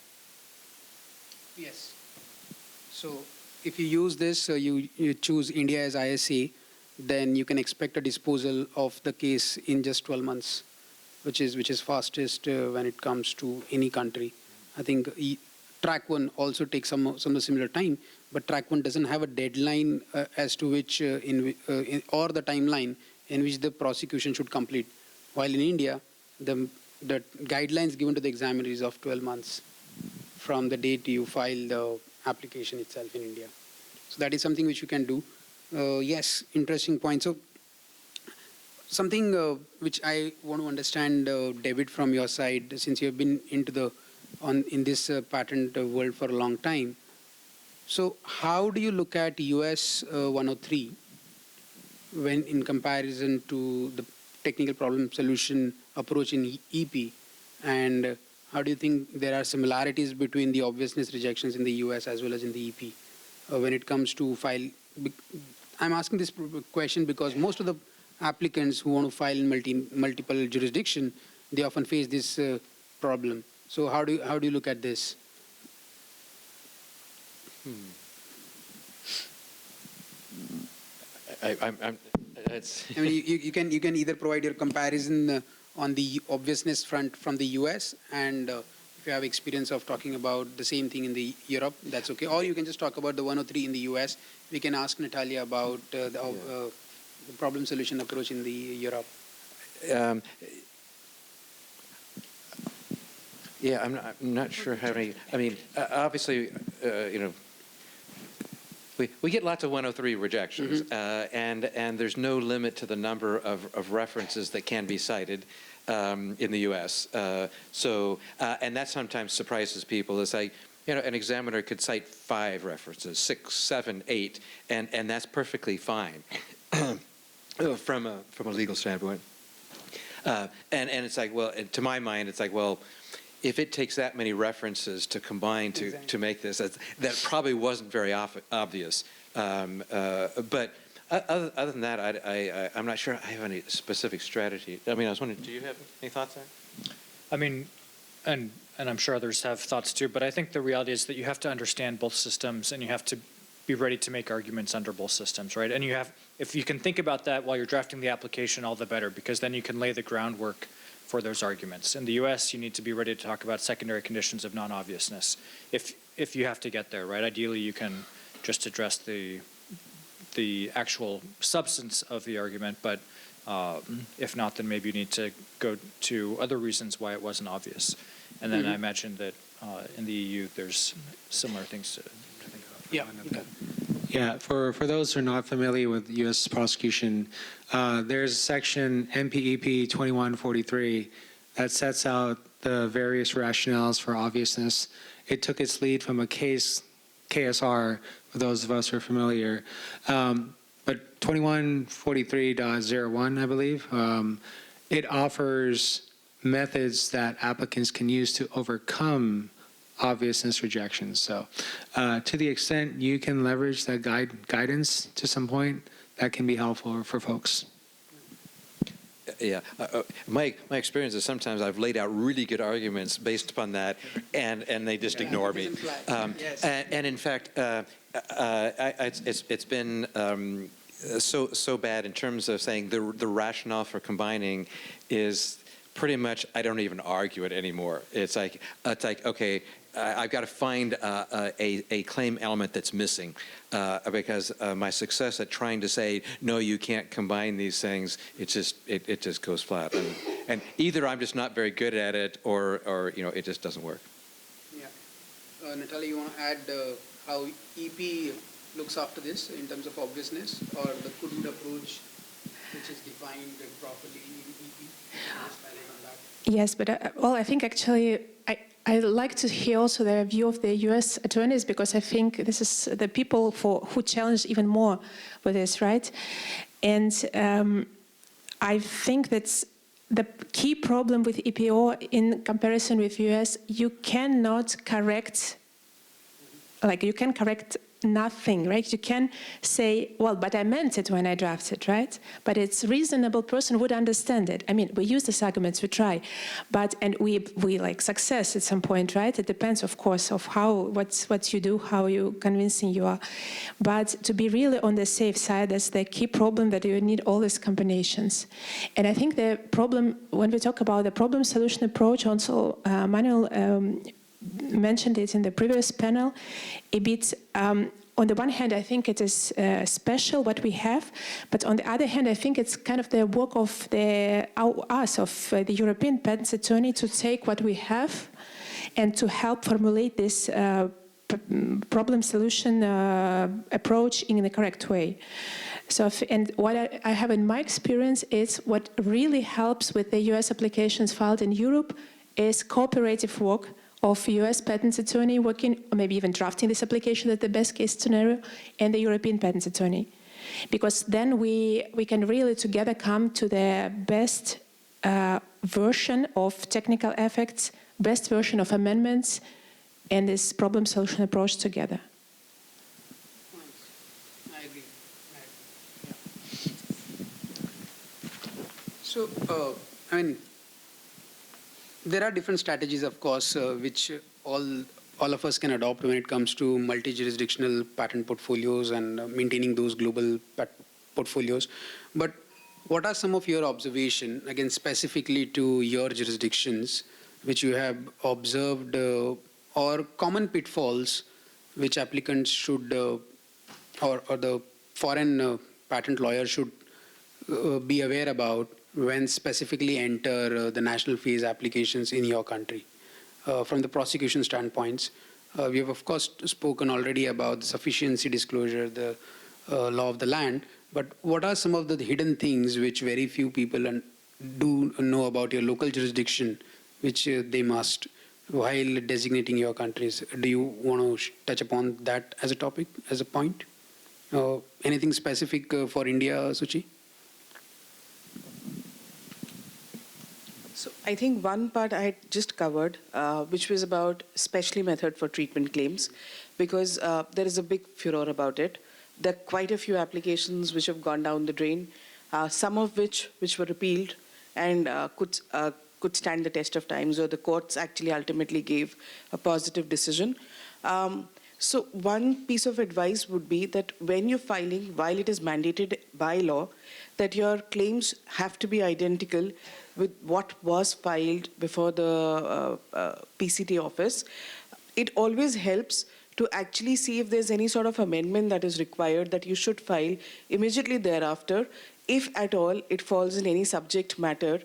Yes. So if you use this, you choose India as ISA, then you can expect a disposal of the case in just 12 months, which is fastest when it comes to any country. I think Track 1 also takes some similar time, but Track 1 doesn't have a deadline as to which, or the timeline in which the prosecution should complete. While in India, the guidelines given to the examiner is of 12 months from the date you file the application itself in India. So that is something which you can do. Yes, interesting point. So something which I want to understand, David, from your side, since you have been into in this patent world for a long time. So how do you look at US 103 when in comparison to the technical problem solution approach in EP, and how do you think there are similarities between the obviousness rejections in the US as well as in the EP when it comes to file? I'm asking this question because most of the applicants who want to file in multiple jurisdiction, they often face this problem. So how do you look at this? I mean, you can either provide your comparison on the obviousness front from the US, and if you have experience of talking about the same thing in the Europe, that's okay. Or you can just talk about the 103 in the US. We can ask Natalia about the problem solution approach in the Europe. Yeah, I'm not sure how many. I mean, obviously, you know, we get lots of 103 rejections, and there's no limit to the number of references that can be cited in the U.S. And that sometimes surprises people. It's like, you know, an examiner could cite 5 references, 6, 7, 8, and that's perfectly fine from a legal standpoint. And it's like, well, to my mind, it's like, well, if it takes that many references to combine to make this, that probably wasn't very obvious. But other than that, I'm not sure I have any specific strategy. I mean, I was wondering, do you have any thoughts there? I mean, and I'm sure others have thoughts too, but I think the reality is that you have to understand both systems and you have to be ready to make arguments under both systems, right? And if you can think about that while you're drafting the application, all the better, because then you can lay the groundwork for those arguments. In the US, you need to be ready to talk about secondary conditions of non-obviousness if you have to get there, right? Ideally, you can just address the actual substance of the argument, but if not, then maybe you need to go to other reasons why it wasn't obvious. And then I imagine that in the EU, there's similar things to think about. Yeah. Yeah, for those who are not familiar with U.S. prosecution, there's section MPEP 2143 that sets out the various rationales for obviousness. It took its lead from a KSR, for those of us who are familiar. But 2143.01, I believe, it offers methods that applicants can use to overcome obviousness rejections. So to the extent you can leverage that guidance to some point, that can be helpful for folks. Yeah, my experience is sometimes I've laid out really good arguments based upon that, and they just ignore me. And in fact, it's been so bad in terms of saying the rationale for combining is pretty much I don't even argue it anymore. It's like okay, I've got to find a claim element that's missing because my success at trying to say no, you can't combine these things, it just goes flat. And either I'm just not very good at it, or it just doesn't work. Yeah, Natalia, you want to add how EP looks after this in terms of obviousness, or the couldn't approach, which is defined properly in EP? Yes, but I think actually I'd like to hear also the view of the U.S. attorneys, because I think this is the people who challenge even more with this, right? And I think that's the key problem with EPO in comparison with U.S. You cannot correct, you can correct nothing, right? You can say, well, but I meant it when I drafted, right? But it's reasonable person would understand it. I mean, we use these arguments, we try, and we like success at some point, right? It depends, of course, of what you do, how you convincing you are. But to be really on the safe side, that's the key problem, that you need all these combinations. And I think the problem, when we talk about the problem solution approach, also Manuel mentioned it in the previous panel a bit. On the one hand, I think it is special what we have, but on the other hand, I think it's kind of the work of the European patent attorney to take what we have and to help formulate this problem solution approach in the correct way. So, and what I have in my experience is what really helps with the US applications filed in Europe is cooperative work of US patent attorney working, or maybe even drafting this application at the best case scenario, and the European patent attorney. Because then we can really together come to the best version of technical effects, best version of amendments, and this problem solution approach together. I agree. Yeah. So, I mean, there are different strategies, of course, which all of us can adopt when it comes to multi-jurisdictional patent portfolios and maintaining those global portfolios. But what are some of your observations, again, specifically to your jurisdictions, which you have observed, or common pitfalls which applicants should, or the foreign patent lawyer should be aware about when specifically enter the national phase applications in your country? From the prosecution standpoints, we have of course spoken already about the sufficiency disclosure, the law of the land, but what are some of the hidden things which very few people do know about your local jurisdiction, which they must while designating your countries? Do you want to touch upon that as a topic, as a point? Anything specific for India, Suchi? So I think one part I had just covered, which was about specialty method for treatment claims, because there is a big furor about it. There are quite a few applications which have gone down the drain, some of which were repealed and could stand the test of time, so the courts actually ultimately gave a positive decision. So one piece of advice would be that when you're filing, while it is mandated by law, that your claims have to be identical with what was filed before the PCT office. It always helps to actually see if there's any sort of amendment that is required that you should file immediately thereafter, if at all it falls in any subject matter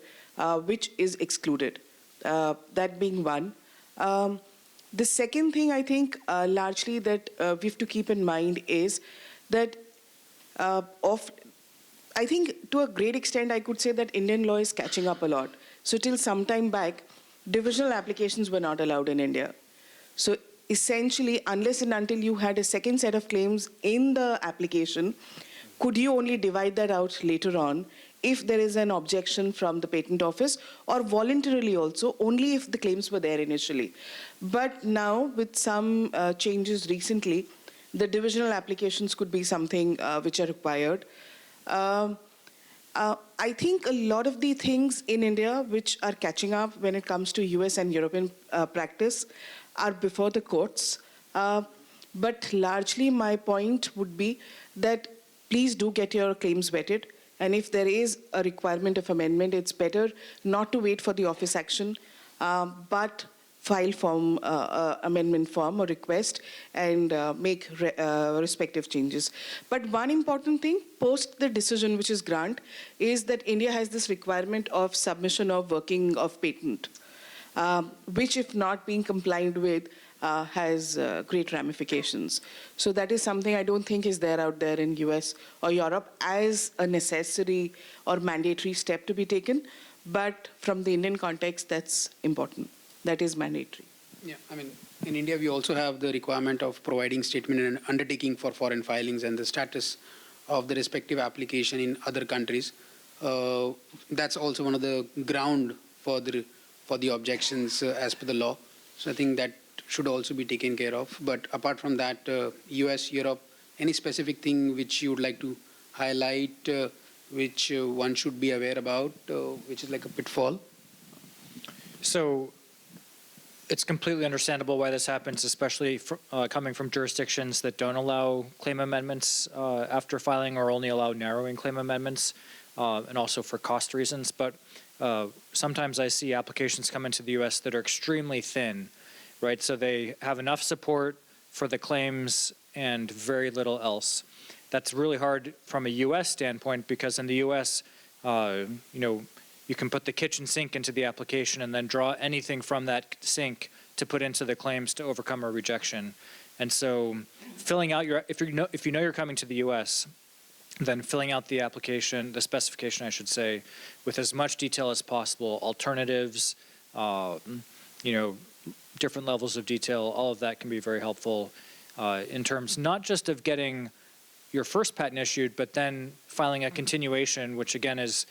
which is excluded. That being one. The second thing I think largely that we have to keep in mind is that I think to a great extent I could say that Indian law is catching up a lot. So till some time back, divisional applications were not allowed in India. So essentially, unless and until you had a second set of claims in the application, could you only divide that out later on if there is an objection from the patent office, or voluntarily also, only if the claims were there initially. But now, with some changes recently, the divisional applications could be something which are required. I think a lot of the things in India which are catching up when it comes to US and European practice are before the courts. But largely my point would be that please do get your claims vetted. And if there is a requirement of amendment, it's better not to wait for the office action, but file form, amendment form or request and make respective changes. But one important thing, post the decision, which is grant, is that India has this requirement of submission of working of patent, which if not being complied with, has great ramifications. So that is something I don't think is there out there in US or Europe as a necessary or mandatory step to be taken. But from the Indian context, that's important. That is mandatory. Yeah, I mean, in India, we also have the requirement of providing statement and undertaking for foreign filings and the status of the respective application in other countries. That's also one of the ground for the objections as per the law. So I think that should also be taken care of. But apart from that, US, Europe, any specific thing which you would like to highlight, which one should be aware about, which is like a pitfall? So it's completely understandable why this happens, especially coming from jurisdictions that don't allow claim amendments after filing or only allow narrowing claim amendments, and also for cost reasons. But sometimes I see applications come into the US that are extremely thin, right? So they have enough support for the claims and very little else. That's really hard from a US standpoint, because in the US, you can put the kitchen sink into the application and then draw anything from that sink to put into the claims to overcome a rejection. And so filling out if you know you're coming to the US, then filling out the application, the specification I should say, with as much detail as possible, alternatives, different levels of detail, all of that can be very helpful in terms not just of getting your first patent issued, but then filing a continuation, which again is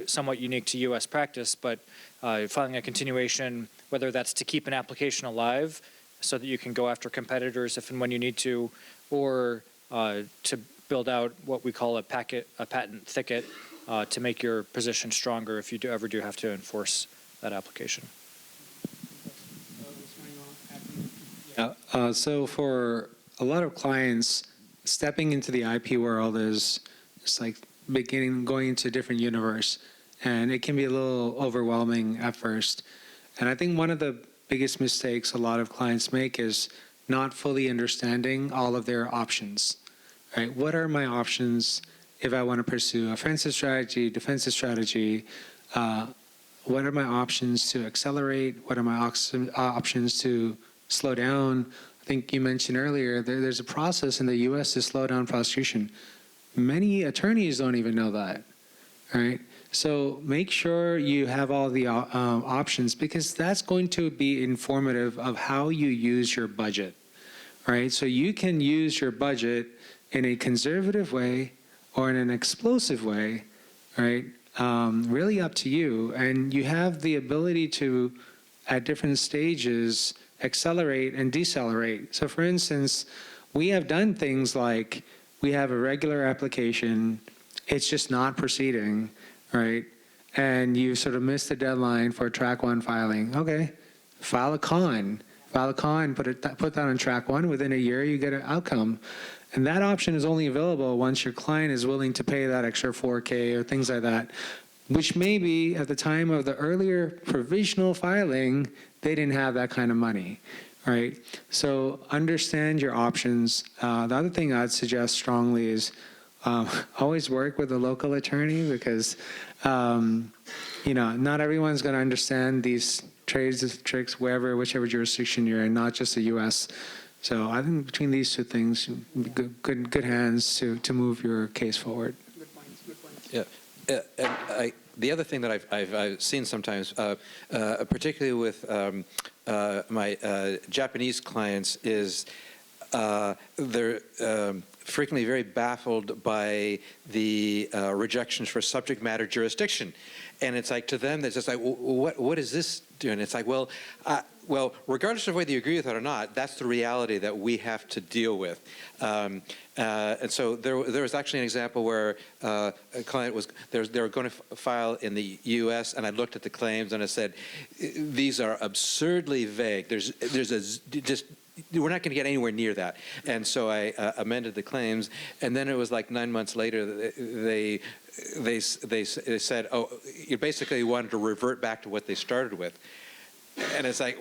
somewhat unique to US practice, but filing a continuation, whether that's to keep an application alive so that you can go after competitors if and when you need to, or to build out what we call a patent thicket to make your position stronger if you ever do have to enforce that application. Yeah, so for a lot of clients, stepping into the IP world is it's like going into a different universe, and it can be a little overwhelming at first. And I think one of the biggest mistakes a lot of clients make is not fully understanding all of their options, right? What are my options if I want to pursue offensive strategy, defensive strategy? What are my options to accelerate? What are my options to slow down? I think you mentioned earlier there's a process in the US to slow down prosecution. Many attorneys don't even know that, right? So make sure you have all the options, because that's going to be informative of how you use your budget, right? So you can use your budget in a conservative way or in an explosive way, right? Really up to you. And you have the ability to, at different stages, accelerate and decelerate. So for instance, we have done things like we have a regular application, it's just not proceeding, right? And you sort of missed the deadline for track 1 filing. Okay, file a con, put that on track 1. Within a year, you get an outcome. And that option is only available once your client is willing to pay that extra $4K or things like that, which maybe at the time of the earlier provisional filing, they didn't have that kind of money, right? So understand your options. The other thing I'd suggest strongly is always work with a local attorney, because not everyone's going to understand these trades, tricks, whichever jurisdiction you're in, not just the U.S. So I think between these two things, good hands to move your case forward. Good points, good points. Yeah, the other thing that I've seen sometimes, particularly with my Japanese clients, is they're frequently very baffled by the rejections for subject matter jurisdiction. And it's like, to them, it's just like, what is this doing? It's like, well, regardless of whether you agree with it or not, that's the reality that we have to deal with. And so there was actually an example where a client they were going to file in the U.S., and I looked at the claims and I said, these are absurdly vague. We're not going to get anywhere near that. And so I amended the claims, and then it was like 9 months later, they said, oh, you basically wanted to revert back to what they started with. And it's like,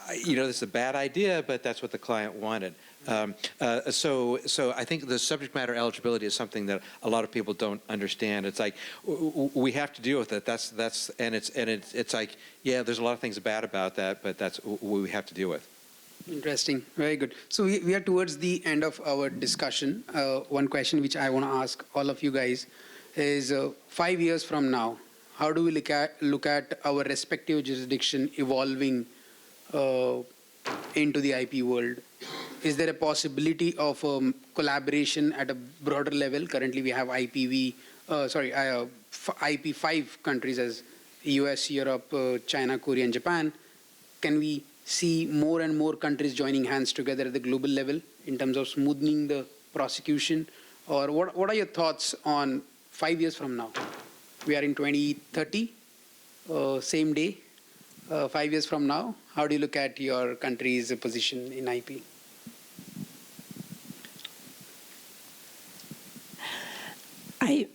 this is a bad idea, but that's what the client wanted. So I think the subject matter eligibility is something that a lot of people don't understand. It's like, we have to deal with it. It's like, yeah, there's a lot of things bad about that, but that's what we have to deal with. Interesting, very good. So we are towards the end of our discussion. One question which I want to ask all of you guys is, 5 years from now, how do we look at our respective jurisdiction evolving into the IP world? Is there a possibility of collaboration at a broader level? Currently, we have IP 5 countries as US, Europe, China, Korea, and Japan. Can we see more and more countries joining hands together at the global level in terms of smoothing the prosecution? Or what are your thoughts on 5 years from now? We are in 2030, same day. 5 years from now, how do you look at your country's position in IP?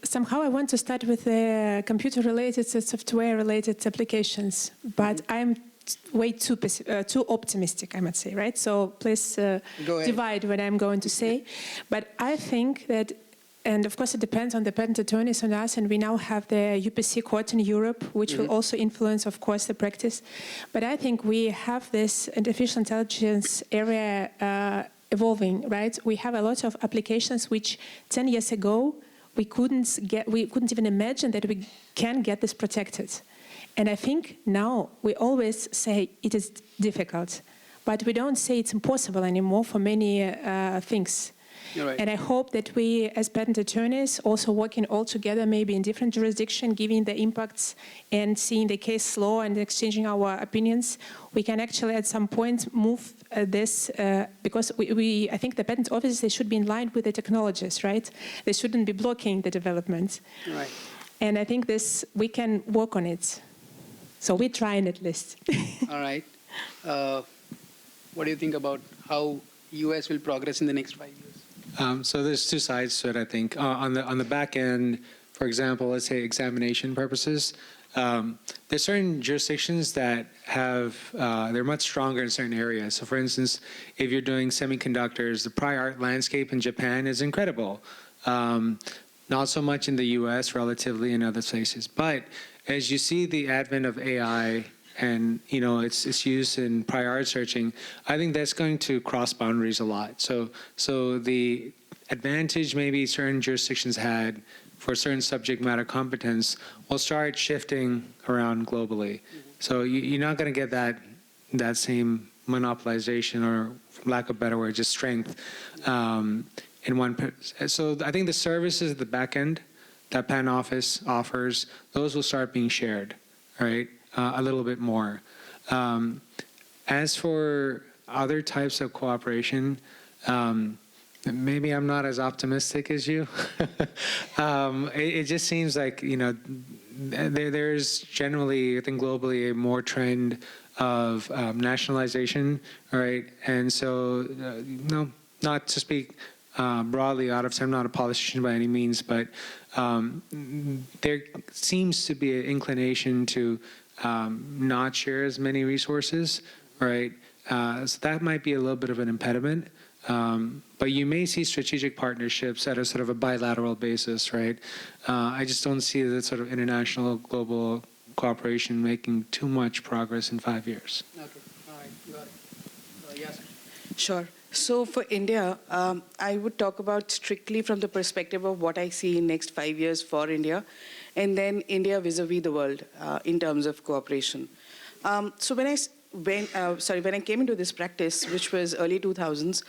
Somehow I want to start with the computer-related, software-related applications, but I'm way too optimistic, I must say, right? So please divide what I'm going to say. But I think that, and of course it depends on the patent attorneys on us, and we now have the UPC court in Europe, which will also influence, of course, the practice. But I think we have this artificial intelligence area evolving, right? We have a lot of applications which 10 years ago we couldn't even imagine that we can get this protected. And I think now we always say it is difficult, but we don't say it's impossible anymore for many things. You're right. And I hope that we, as patent attorneys, also working all together, maybe in different jurisdictions, giving the impacts and seeing the case law and exchanging our opinions, we can actually at some point move this, because I think the patent offices, they should be in line with the technologies, right? They shouldn't be blocking the development. Right. And I think we can work on it. So we're trying at least. All right. What do you think about how US will progress in the next 5 years? So there's two sides to it, I think. On the back end, for example, let's say examination purposes, there's certain jurisdictions that they're much stronger in certain areas. So for instance, if you're doing semiconductors, the prior art landscape in Japan is incredible. Not so much in the US relatively in other places. But as you see the advent of AI and its use in prior art searching, I think that's going to cross boundaries a lot. So the advantage maybe certain jurisdictions had for certain subject matter competence will start shifting around globally. So you're not going to get that same monopolization, or for lack of a better word, just strength in one. So I think the services at the back end that patent office offers, those will start being shared, right? A little bit more. As for other types of cooperation, maybe I'm not as optimistic as you. It just seems like, there's generally, I think globally, a more trend of nationalization, right? And so, not to speak broadly out of, I'm not a politician by any means, but there seems to be an inclination to not share as many resources, right? So that might be a little bit of an impediment. But you may see strategic partnerships at a sort of a bilateral basis, right? I just don't see that sort of international global cooperation making too much progress in 5 years. Okay, all right, got it. Yes. Sure. So for India, I would talk about strictly from the perspective of what I see in next 5 years for India, and then India vis-a-vis the world in terms of cooperation. So when I came into this practice, which was early 2000s,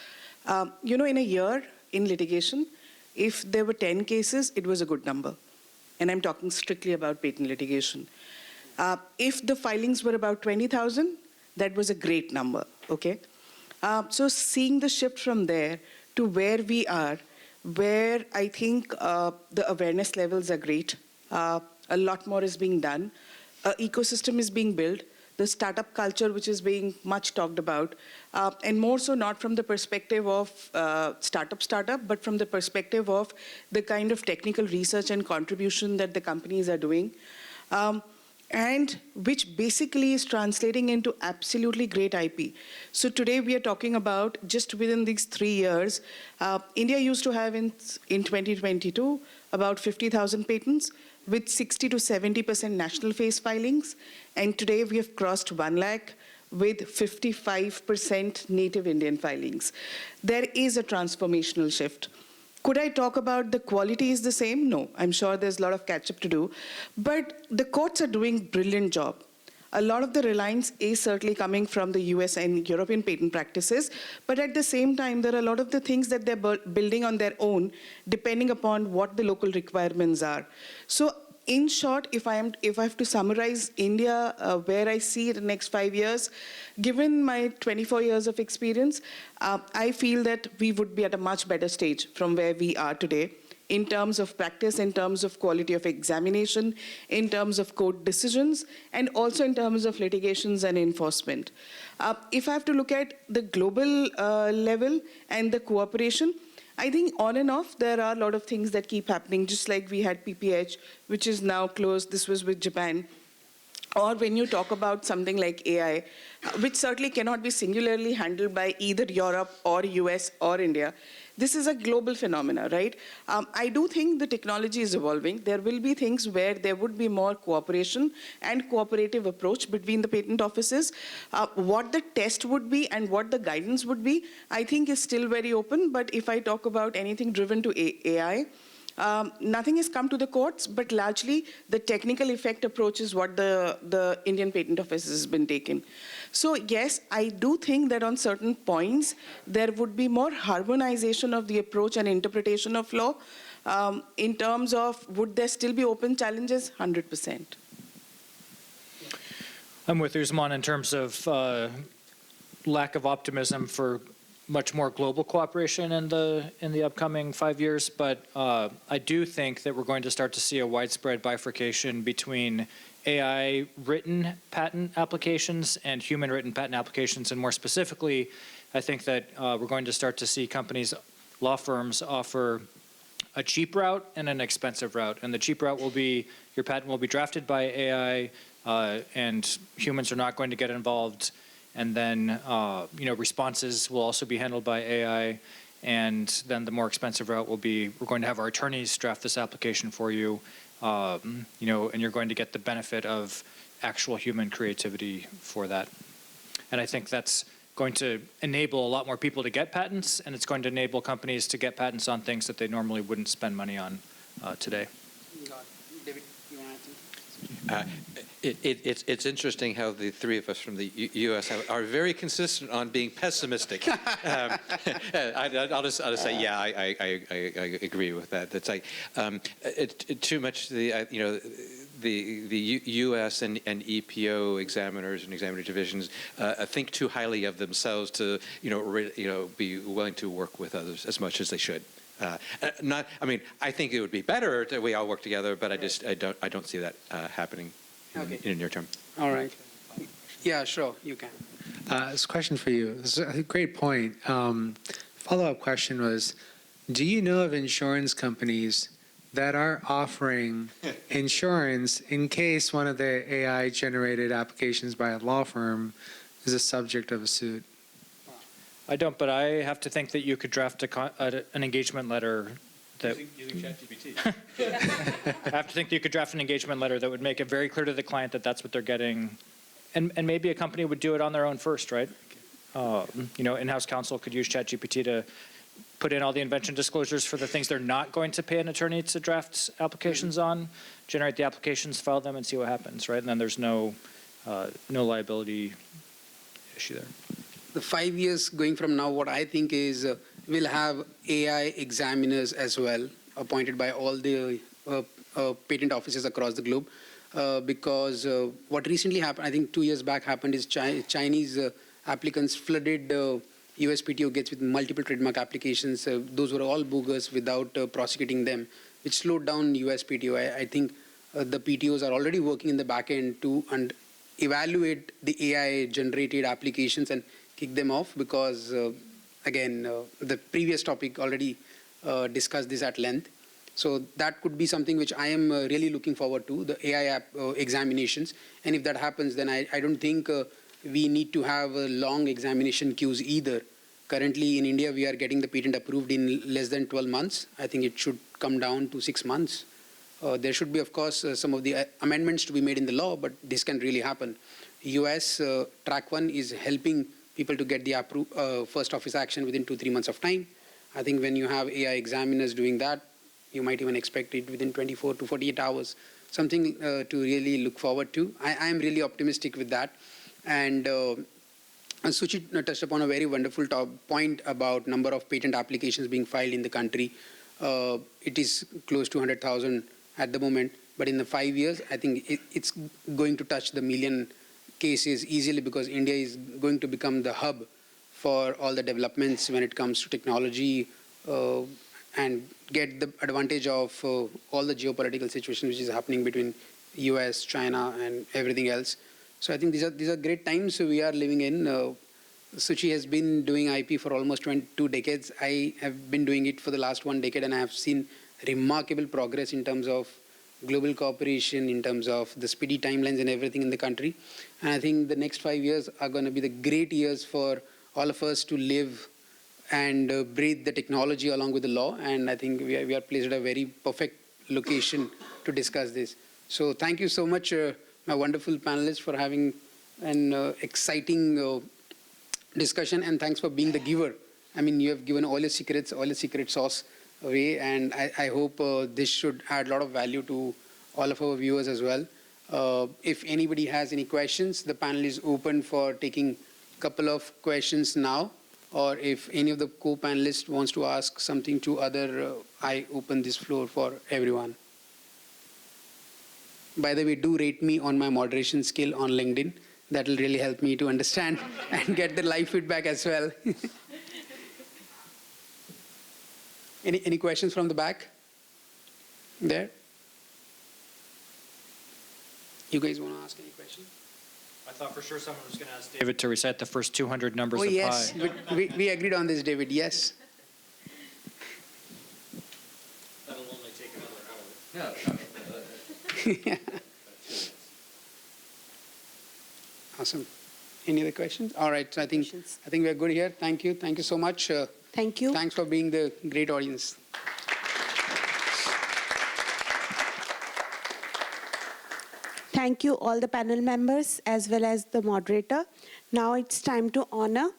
in a year in litigation, if there were 10 cases, it was a good number. And I'm talking strictly about patent litigation. If the filings were about 20,000, that was a great number, okay? So seeing the shift from there to where we are, where I think the awareness levels are great, a lot more is being done, ecosystem is being built, the startup culture which is being much talked about, and more so not from the perspective of startup, but from the perspective of the kind of technical research and contribution that the companies are doing. And which basically is translating into absolutely great IP. So today we are talking about, just within these 3 years, India used to have in 2022 about 50,000 patents with 60 to 70% national phase filings. And today we have crossed 1 lakh with 55% native Indian filings. There is a transformational shift. Could I talk about the quality is the same? No, I'm sure there's a lot of catch-up to do. But the courts are doing a brilliant job. A lot of the reliance is certainly coming from the US and European patent practices, but at the same time, there are a lot of the things that they're building on their own, depending upon what the local requirements are. So in short, if I have to summarize India, where I see it in the next 5 years, given my 24 years of experience, I feel that we would be at a much better stage from where we are today in terms of practice, in terms of quality of examination, in terms of court decisions, and also in terms of litigations and enforcement. If I have to look at the global level and the cooperation, I think on and off, there are a lot of things that keep happening, just like we had PPH, which is now closed. This was with Japan. Or when you talk about something like AI, which certainly cannot be singularly handled by either Europe or US or India. This is a global phenomena, right? I do think the technology is evolving. There will be things where there would be more cooperation and cooperative approach between the patent offices. What the test would be and what the guidance would be, I think is still very open. But if I talk about anything driven to AI, nothing has come to the courts, but largely the technical effect approach is what the Indian Patent Office has been taken. So yes, I do think that on certain points, there would be more harmonization of the approach and interpretation of law. In terms of, would there still be open challenges? 100%. I'm with Usman in terms of lack of optimism for much more global cooperation in the upcoming 5 years, but I do think that we're going to start to see a widespread bifurcation between AI-written patent applications and human-written patent applications, and more specifically, I think that we're going to start to see companies, law firms, offer a cheap route and an expensive route. And the cheap route will be your patent will be drafted by AI, and humans are not going to get involved. And then, responses will also be handled by AI. And then the more expensive route will be, we're going to have our attorneys draft this application for you, and you're going to get the benefit of actual human creativity for that. And I think that's going to enable a lot more people to get patents, and it's going to enable companies to get patents on things that they normally wouldn't spend money on today. David, you want to add something? It's interesting how the three of us from the U.S. are very consistent on being pessimistic. I'll just say, yeah, I agree with that. That's like too much. The U.S. and EPO examiners and examiner divisions think too highly of themselves to be willing to work with others as much as they should. I think it would be better that we all work together, but I don't see that happening. Okay. In the near term. All right. Yeah, sure, you can. This is a question for you. This is a great point. Follow-up question was, do you know of insurance companies that are offering insurance in case one of the AI-generated applications by a law firm is a subject of a suit? I don't, but I have to think that you could draft an engagement letter. Using ChatGPT. I have to think that you could draft an engagement letter that would make it very clear to the client that that's what they're getting. And maybe a company would do it on their own first, right? in-house counsel could use ChatGPT to put in all the invention disclosures for the things they're not going to pay an attorney to draft applications on, generate the applications, file them, and see what happens, right? And then there's no liability issue there. The 5 years going from now, what I think is we'll have AI examiners as well, appointed by all the patent offices across the globe. Because what recently happened, I think 2 years back happened, is Chinese applicants flooded USPTO gates with multiple trademark applications. Those were all bogus without prosecuting them, which slowed down USPTO. I think the PTOs are already working in the back end to evaluate the AI-generated applications and kick them off because, again, the previous topic already discussed this at length. So that could be something which I am really looking forward to, the AI examinations. And if that happens, then I don't think we need to have long examination queues either. Currently in India, we are getting the patent approved in less than 12 months. I think it should come down to 6 months. There should be, of course, some of the amendments to be made in the law, but this can really happen. US Track 1 is helping people to get the first office action within 2-3 months of time. I think when you have AI examiners doing that, you might even expect it within 24 to 48 hours, something to really look forward to. I am really optimistic with that. And Suchi touched upon a very wonderful point about number of patent applications being filed in the country. It is close to 100,000 at the moment, but in the 5 years, I think it's going to touch the million cases easily because India is going to become the hub for all the developments when it comes to technology and get the advantage of all the geopolitical situation which is happening between US, China, and everything else. So I think these are great times we are living in. Suchi has been doing IP for almost 2 decades. I have been doing it for the last 1 decade, and I have seen remarkable progress in terms of global cooperation, in terms of the speedy timelines and everything in the country. And I think the next 5 years are going to be the great years for all of us to live and breathe the technology along with the law. And I think we are placed at a very perfect location to discuss this. So thank you so much, my wonderful panelists, for having an exciting discussion, and thanks for being the giver. I mean, you have given all your secret sauce away, and I hope this should add a lot of value to all of our viewers as well. If anybody has any questions, the panel is open for taking a couple of questions now, or if any of the co-panelists wants to ask something to other, I open this floor for everyone. By the way, do rate me on my moderation skill on LinkedIn. That will really help me to understand and get the live feedback as well. Any questions from the back? There? You guys want to ask any questions? I thought for sure someone was going to ask David to recite the first 200 numbers of pi. Oh, yes. We agreed on this, David. Yes. That'll only take another hour. Yeah. Awesome. Any other questions? All right. So I think we are good here. Thank you. Thank you so much. Thank you. Thanks for being the great audience. Thank you, all the panel members, as well as the moderator. Now it's time to honor.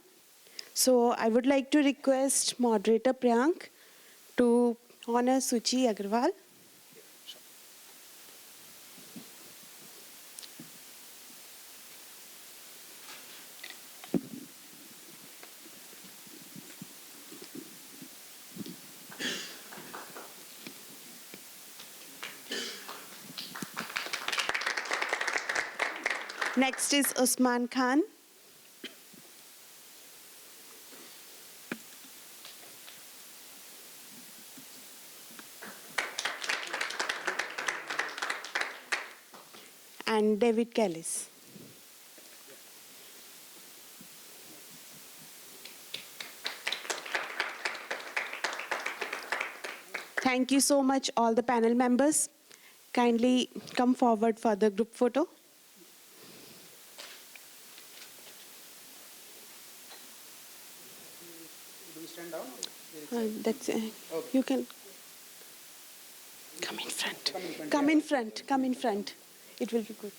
So I would like to request moderator Prayank to honor Suchi Agarwal. Next is Usman Khan. And David Kellis. Thank you so much, all the panel members. Kindly come forward for the group photo. That's it. Okay. You can come in front. Come in front. Come in front. It will be good.